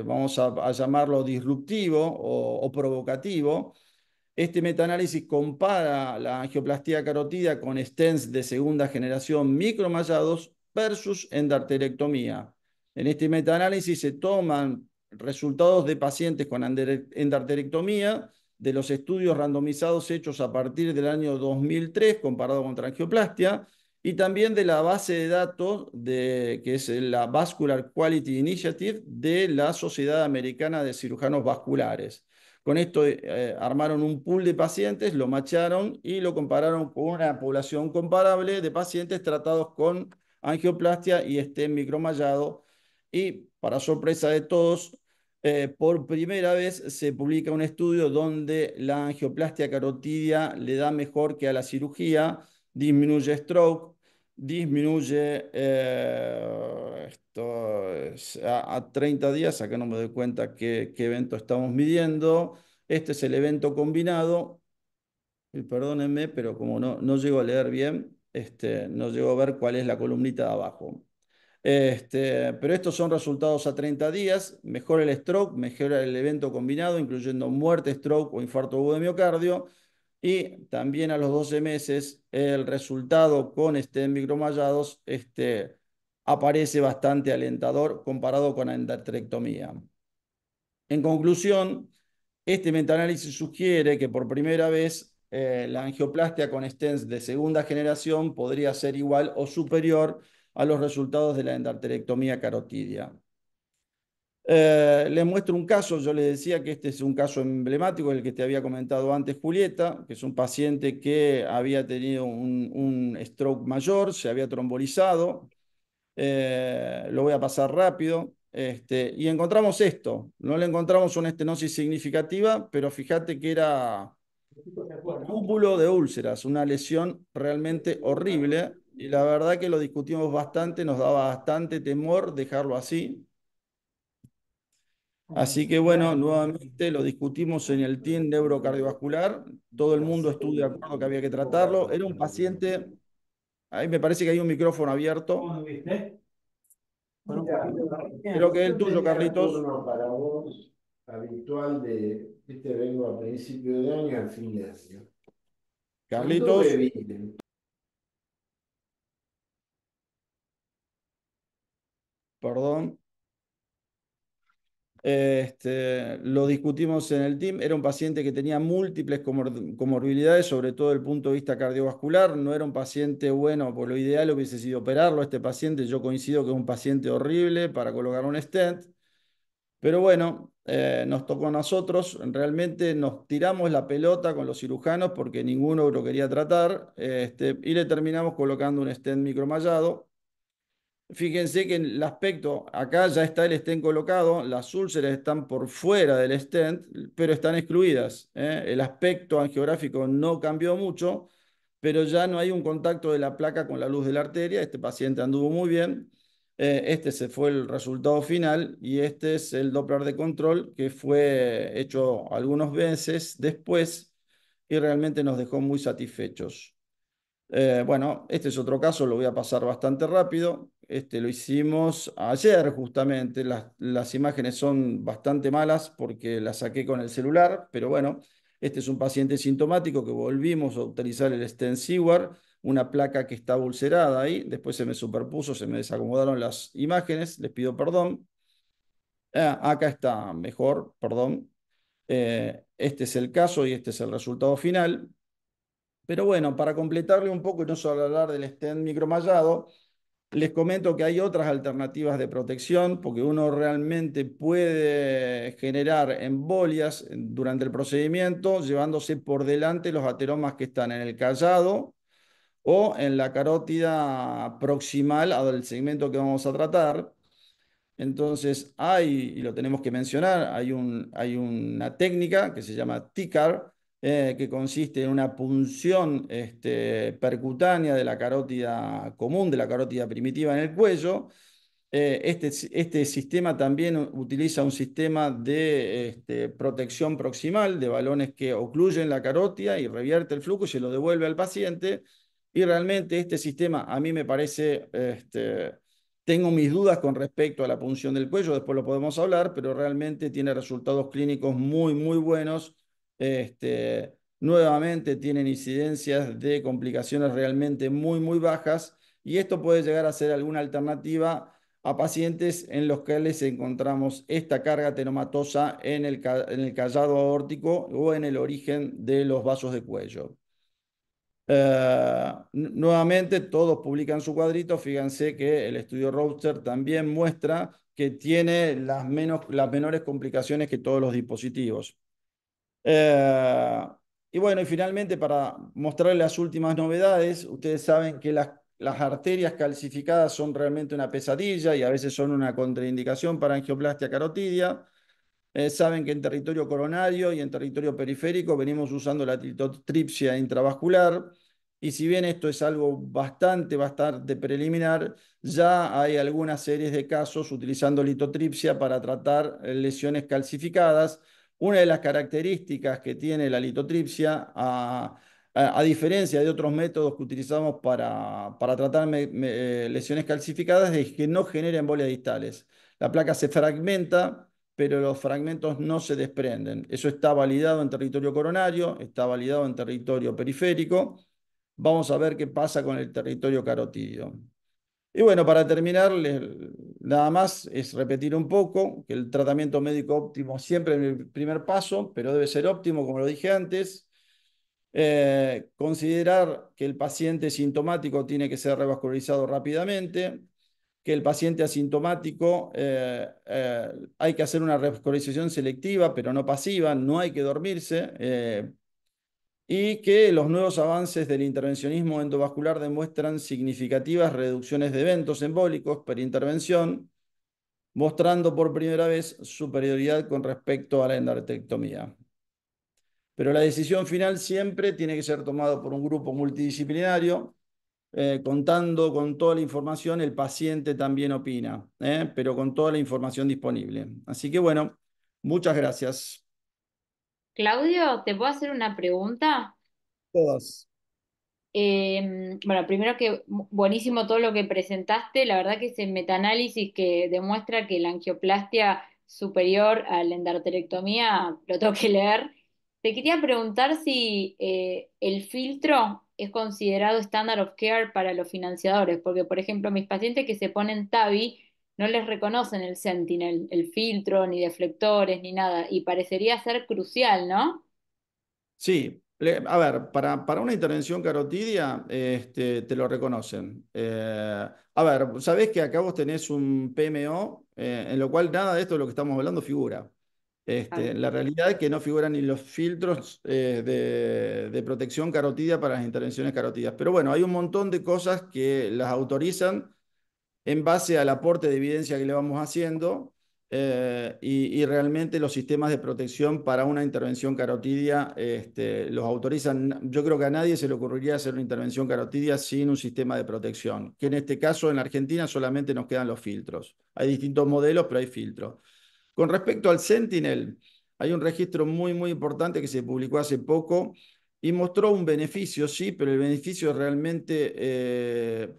vamos a llamarlo disruptivo o provocativo, Este metaanálisis compara la angioplastía carotidia con stents de segunda generación micromallados versus endarterectomía. En este metaanálisis se toman resultados de pacientes con endarterectomía de los estudios randomizados hechos a partir del año 2003 comparado contra angioplastia y también de la base de datos que es la Vascular Quality Initiative de la Sociedad Americana de Cirujanos Vasculares. Con esto armaron un pool de pacientes, lo macharon y lo compararon con una población comparable de pacientes tratados con angioplastia y stent micromallado. Y para sorpresa de todos, por primera vez se publica un estudio donde la angioplastia carotidia le da mejor que a la cirugía, disminuye stroke, disminuye a 30 días, acá no me doy cuenta qué evento estamos midiendo. Este es el evento combinado. Y perdónenme, pero como no llego a leer bien, no llego a ver cuál es la columnita de abajo. Pero estos son resultados a 30 días, mejora el stroke, mejora el evento combinado, incluyendo muerte, stroke o infarto agudo de miocardio, y también a los 12 meses el resultado con stent micromallados aparece bastante alentador comparado con la endarterectomía. En conclusión, este metaanálisis sugiere que por primera vez la angioplastia con stents de segunda generación podría ser igual o superior a los resultados de la endarterectomía carotidia. Les muestro un caso, yo les decía que este es un caso emblemático, el que te había comentado antes, Julieta, que es un paciente que había tenido un stroke mayor, se había trombolizado. Lo voy a pasar rápido. Y encontramos esto. No le encontramos una estenosis significativa, pero fíjate que era un cúmulo de úlceras, una lesión realmente horrible. Y la verdad que lo discutimos bastante, nos daba bastante temor dejarlo así. Así que bueno, nuevamente lo discutimos en el team neurocardiovascular. Todo el mundo estuvo de acuerdo que había que tratarlo. Era un paciente, ahí me parece que hay un micrófono abierto. Creo que es el tuyo, Carlitos. Para vos habitual de vengo a principio de año y al fin de año. ¿Cuánto Carlitos, bebí? perdón. Lo discutimos en el team. Era un paciente que tenía múltiples comorbilidades, sobre todo desde el punto de vista cardiovascular. No era un paciente bueno, por lo ideal hubiese sido operarlo. Este paciente, yo coincido que es un paciente horrible para colocar un stent. Pero bueno, nos tocó a nosotros. Realmente nos tiramos la pelota con los cirujanos porque ninguno lo quería tratar. Y le terminamos colocando un stent micromallado. Fíjense que en el aspecto, acá ya está el stent colocado, las úlceras están por fuera del stent, pero están excluidas. El aspecto angiográfico no cambió mucho, pero ya no hay un contacto de la placa con la luz de la arteria. Este paciente anduvo muy bien. Este se fue el resultado final y este es el Doppler de control que fue hecho algunos meses después y realmente nos dejó muy satisfechos. Bueno, este es otro caso, lo voy a pasar bastante rápido. Este lo hicimos ayer justamente. Las imágenes son bastante malas porque las saqué con el celular, pero bueno, este es un paciente sintomático que volvimos a utilizar el stent Seward, una placa que está ulcerada ahí. Después se me superpuso, se me desacomodaron las imágenes, les pido perdón. Acá está mejor, perdón. Este es el caso y este es el resultado final. Pero bueno, para completarle un poco y no solo hablar del stent micromallado, les comento que hay otras alternativas de protección porque uno realmente puede generar embolias durante el procedimiento llevándose por delante los ateromas que están en el callado o en la carótida proximal al segmento que vamos a tratar. Entonces y lo tenemos que mencionar, hay una técnica que se llama TICAR, que consiste en una punción percutánea de la carótida común, de la carótida primitiva en el cuello. Este sistema también utiliza un sistema de protección proximal de balones que ocluyen la carótida y revierte el flujo y se lo devuelve al paciente. Y realmente este sistema a mí me parece, tengo mis dudas con respecto a la punción del cuello, después lo podemos hablar, pero realmente tiene resultados clínicos muy, muy buenos. nuevamente tienen incidencias de complicaciones realmente muy, muy bajas y esto puede llegar a ser alguna alternativa a pacientes en los cuales encontramos esta carga atenomatosa en el callado aórtico o en el origen de los vasos de cuello. Nuevamente, todos publican su cuadrito. Fíjense que el estudio Roadster también muestra que tiene las menores complicaciones que todos los dispositivos. Eh, y bueno, y finalmente para mostrarles las últimas novedades, ustedes saben que las arterias calcificadas son realmente una pesadilla y a veces son una contraindicación para angioplastia carotidia. Saben que en territorio coronario y en territorio periférico venimos usando la litotripsia intravascular y si bien esto es algo bastante preliminar, ya hay algunas series de casos utilizando litotripsia para tratar lesiones calcificadas. Una de las características que tiene la litotripsia, a diferencia de otros métodos que utilizamos para tratar lesiones calcificadas, es que no genera embolias distales. La placa se fragmenta, pero los fragmentos no se desprenden. Eso está validado en territorio coronario, está validado en territorio periférico. Vamos a ver qué pasa con el territorio carotidio. Y bueno, para terminar, nada más es repetir un poco que el tratamiento médico óptimo siempre es el primer paso, pero debe ser óptimo, como lo dije antes. Considerar que el paciente sintomático tiene que ser revascularizado rápidamente, que el paciente asintomático hay que hacer una revascularización selectiva, pero no pasiva, no hay que dormirse, y que los nuevos avances del intervencionismo endovascular demuestran significativas reducciones de eventos embólicos per intervención, mostrando por primera vez superioridad con respecto a la endarterectomía. Pero la decisión final siempre tiene que ser tomada por un grupo multidisciplinario. Contando con toda la información, el paciente también opina, pero con toda la información disponible. Así que bueno, muchas gracias. Claudio, ¿te puedo hacer una pregunta? Todas. Bueno, primero que buenísimo todo lo que presentaste, la verdad que ese metaanálisis que demuestra que la angioplastia superior a la endarterectomía lo tengo que leer. Te quería preguntar si el filtro es considerado standard of care para los financiadores, porque por ejemplo mis pacientes que se ponen TAVI no les reconocen el Sentinel, el filtro, ni deflectores, ni nada, y parecería ser crucial, ¿no? Sí, a ver, para una intervención carotidia te lo reconocen. A ver, sabés que acá vos tenés un PMO en lo cual nada de esto de lo que estamos hablando figura. La realidad es que no figuran ni los filtros de protección carotidia para las intervenciones carotidas. Pero bueno, hay un montón de cosas que las autorizan en base al aporte de evidencia que le vamos haciendo y realmente los sistemas de protección para una intervención carotidia los autorizan. Yo creo que a nadie se le ocurriría hacer una intervención carotidia sin un sistema de protección, que en este caso en la Argentina solamente nos quedan los filtros. Hay distintos modelos, pero hay filtros. Con respecto al Sentinel, hay un registro muy importante que se publicó hace poco y mostró un beneficio, sí, pero el beneficio es realmente eh,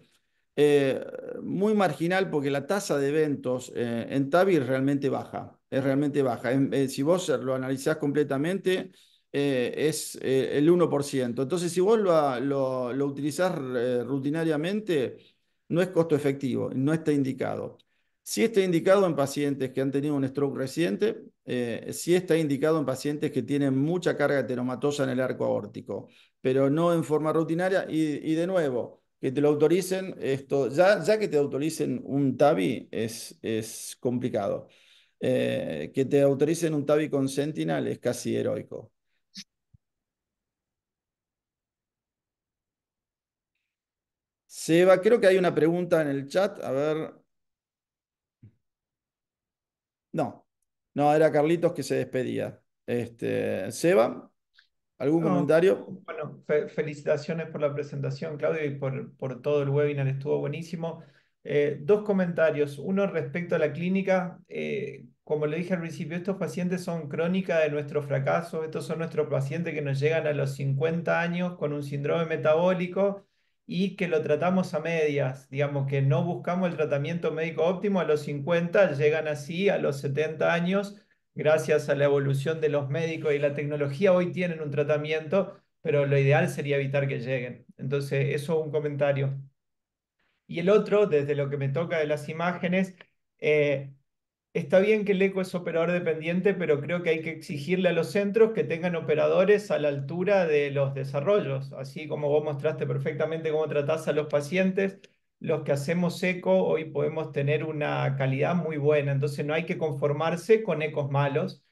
muy marginal porque la tasa de eventos en TAVI es realmente baja. Si vos lo analizás completamente, es el 1%. Entonces, si vos lo utilizás rutinariamente, no es costo efectivo, no está indicado. Sí está indicado en pacientes que han tenido un stroke reciente, sí está indicado en pacientes que tienen mucha carga ateromatosa en el arco aórtico, pero no en forma rutinaria y de nuevo, que te lo autoricen, esto, ya que te autoricen un TAVI es complicado. Que te autoricen un TAVI con Sentinel es casi heroico. Seba, creo que hay una pregunta en el chat, a ver. No, no, era Carlitos que se despedía. Seba, ¿algún No, comentario? bueno, felicitaciones por la presentación, Claudio, y por todo el webinar, estuvo buenísimo. Dos comentarios. Uno respecto a la clínica. Como le dije al principio, estos pacientes son crónica de nuestro fracaso. Estos son nuestros pacientes que nos llegan a los 50 años con un síndrome metabólico y que lo tratamos a medias. Digamos que no buscamos el tratamiento médico óptimo a los 50, llegan así a los 70 años gracias a la evolución de los médicos y la tecnología, hoy tienen un tratamiento, pero lo ideal sería evitar que lleguen. Entonces, eso es un comentario. Y el otro, desde lo que me toca de las imágenes, eh, está bien que el eco es operador dependiente, pero creo que hay que exigirle a los centros que tengan operadores a la altura de los desarrollos. Así como vos mostraste perfectamente cómo tratás a los pacientes, los que hacemos eco hoy podemos tener una calidad muy buena. Entonces no hay que conformarse con ecos malos,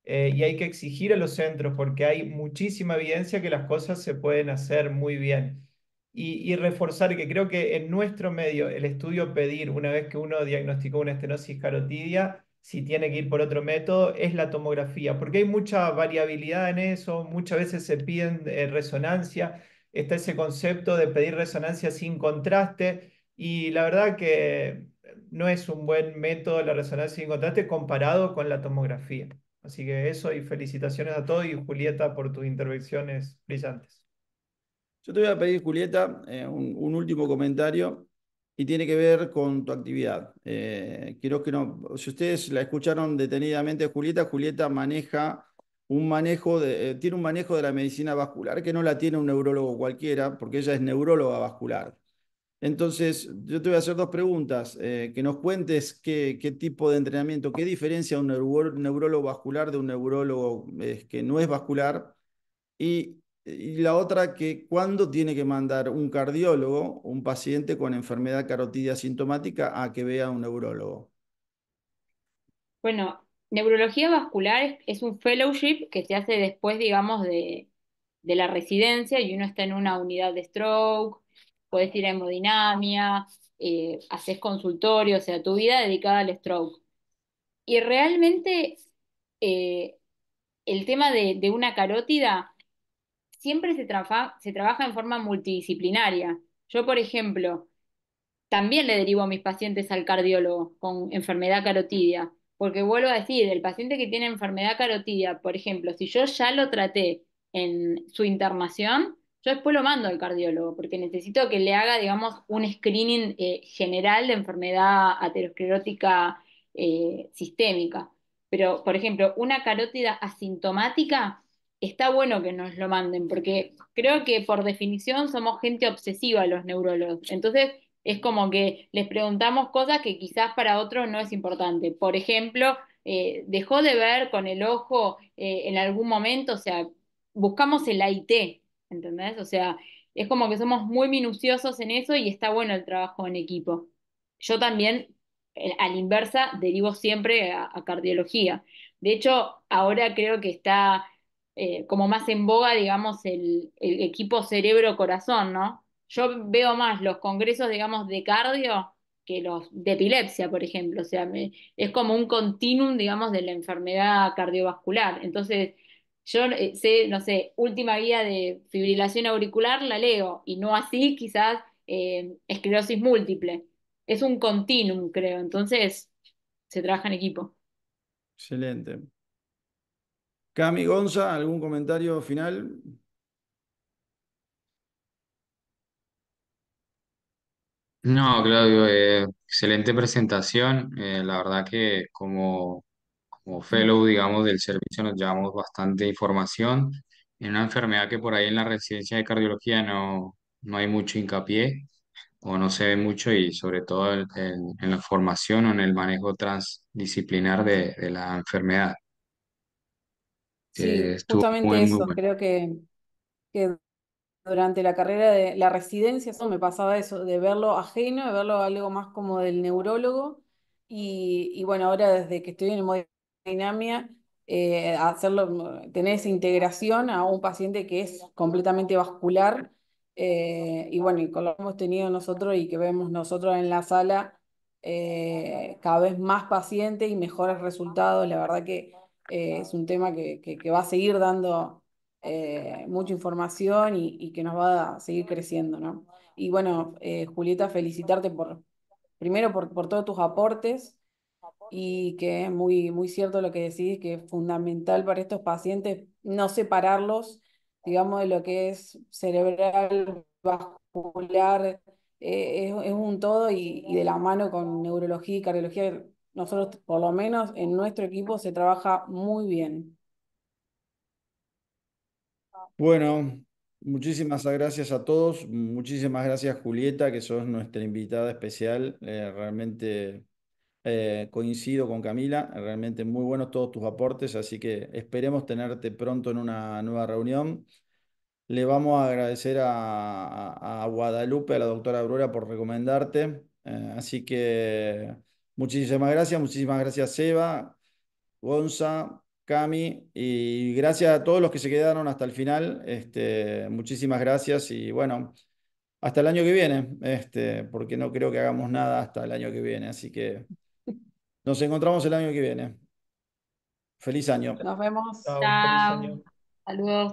y hay que exigir a los centros porque hay muchísima evidencia que las cosas se pueden hacer muy bien. Y reforzar que creo que en nuestro medio el estudio pedir, una vez que uno diagnosticó una estenosis carotidia, si tiene que ir por otro método, es la tomografía, porque hay mucha variabilidad en eso, muchas veces se piden resonancia, está ese concepto de pedir resonancia sin contraste, y la verdad que no es un buen método la resonancia sin contraste comparado con la tomografía. Así que eso, y felicitaciones a todos, y Julieta por tus intervenciones brillantes. Yo te voy a pedir, Julieta, un último comentario y tiene que ver con tu actividad. Quiero que no, si ustedes la escucharon detenidamente, Julieta maneja tiene un manejo de la medicina vascular que no la tiene un neurólogo cualquiera, porque ella es neuróloga vascular. Entonces, yo te voy a hacer dos preguntas. Que nos cuentes qué tipo de entrenamiento, qué diferencia un neurólogo vascular de un neurólogo que no es vascular. Y la otra, que cuándo tiene que mandar un cardiólogo, un paciente con enfermedad carotidia sintomática, a que vea a un neurólogo. Bueno, neurología vascular es un fellowship que se hace después, digamos, de la residencia y uno está en una unidad de stroke, puedes ir a hemodinamia, haces consultorio, o sea, tu vida dedicada al stroke. Y realmente eh, el tema de una carótida siempre se trabaja en forma multidisciplinaria. Yo, por ejemplo, también le derivo a mis pacientes al cardiólogo con enfermedad carotidia, porque vuelvo a decir, el paciente que tiene enfermedad carotidia, por ejemplo, si yo ya lo traté en su internación, yo después lo mando al cardiólogo, porque necesito que le haga, digamos, un screening general de enfermedad aterosclerótica sistémica. Pero, por ejemplo, una carótida asintomática, está bueno que nos lo manden, porque creo que por definición somos gente obsesiva los neurólogos. Entonces, es como que les preguntamos cosas que quizás para otros no es importante. Por ejemplo, dejó de ver con el ojo en algún momento, o sea, buscamos el AIT, ¿entendés? O sea, es como que somos muy minuciosos en eso y está bueno el trabajo en equipo. Yo también, a la inversa, derivo siempre a cardiología. De hecho, ahora creo que está como más en boga, digamos, el equipo cerebro-corazón, ¿no? Yo veo más los congresos, digamos, de cardio que los de epilepsia, por ejemplo. O sea, es como un continuum, digamos, de la enfermedad cardiovascular. Entonces, yo sé, no sé, última guía de fibrilación auricular la leo, y no así quizás esclerosis múltiple. Es un continuum, creo. Entonces, se trabaja en equipo. Excelente. Cami Gonza, ¿algún comentario final? No, Claudio, excelente presentación. La verdad que como fellow, digamos, del servicio nos llevamos bastante información en una enfermedad que por ahí en la residencia de cardiología no hay mucho hincapié o no se ve mucho, y sobre todo en la formación o en el manejo transdisciplinar de la enfermedad. Sí, Estuvo muy, justamente muy eso. bueno. Creo que durante la carrera de la residencia, eso me pasaba eso, de verlo ajeno, de verlo algo más como del neurólogo. Y bueno, ahora desde que estoy en hemodinamia, hacerlo, tener esa integración a un paciente que es completamente vascular. Y bueno, y con lo que hemos tenido nosotros y que vemos nosotros en la sala, cada vez más pacientes y mejores resultados. La verdad que es un tema que va a seguir dando mucha información y que nos va a seguir creciendo, ¿no? Y bueno, Julieta, felicitarte primero por todos tus aportes, y que es muy, muy cierto lo que decís, que es fundamental para estos pacientes no separarlos, digamos, de lo que es cerebral, vascular, es un todo, y de la mano con neurología y cardiología nosotros, por lo menos en nuestro equipo, se trabaja muy bien. Bueno, muchísimas gracias a todos. Muchísimas gracias, Julieta, que sos nuestra invitada especial. Realmente coincido con Camila. Realmente muy buenos todos tus aportes, así que esperemos tenerte pronto en una nueva reunión. Le vamos a agradecer a Guadalupe, a la doctora Aurora, por recomendarte. Así que muchísimas gracias, Seba, Gonza, Cami, y gracias a todos los que se quedaron hasta el final. Muchísimas gracias y bueno, hasta el año que viene, porque no creo que hagamos nada hasta el año que viene. Así que nos encontramos el año que viene. Feliz año. Nos vemos. Chao, feliz Chao. año. Saludos.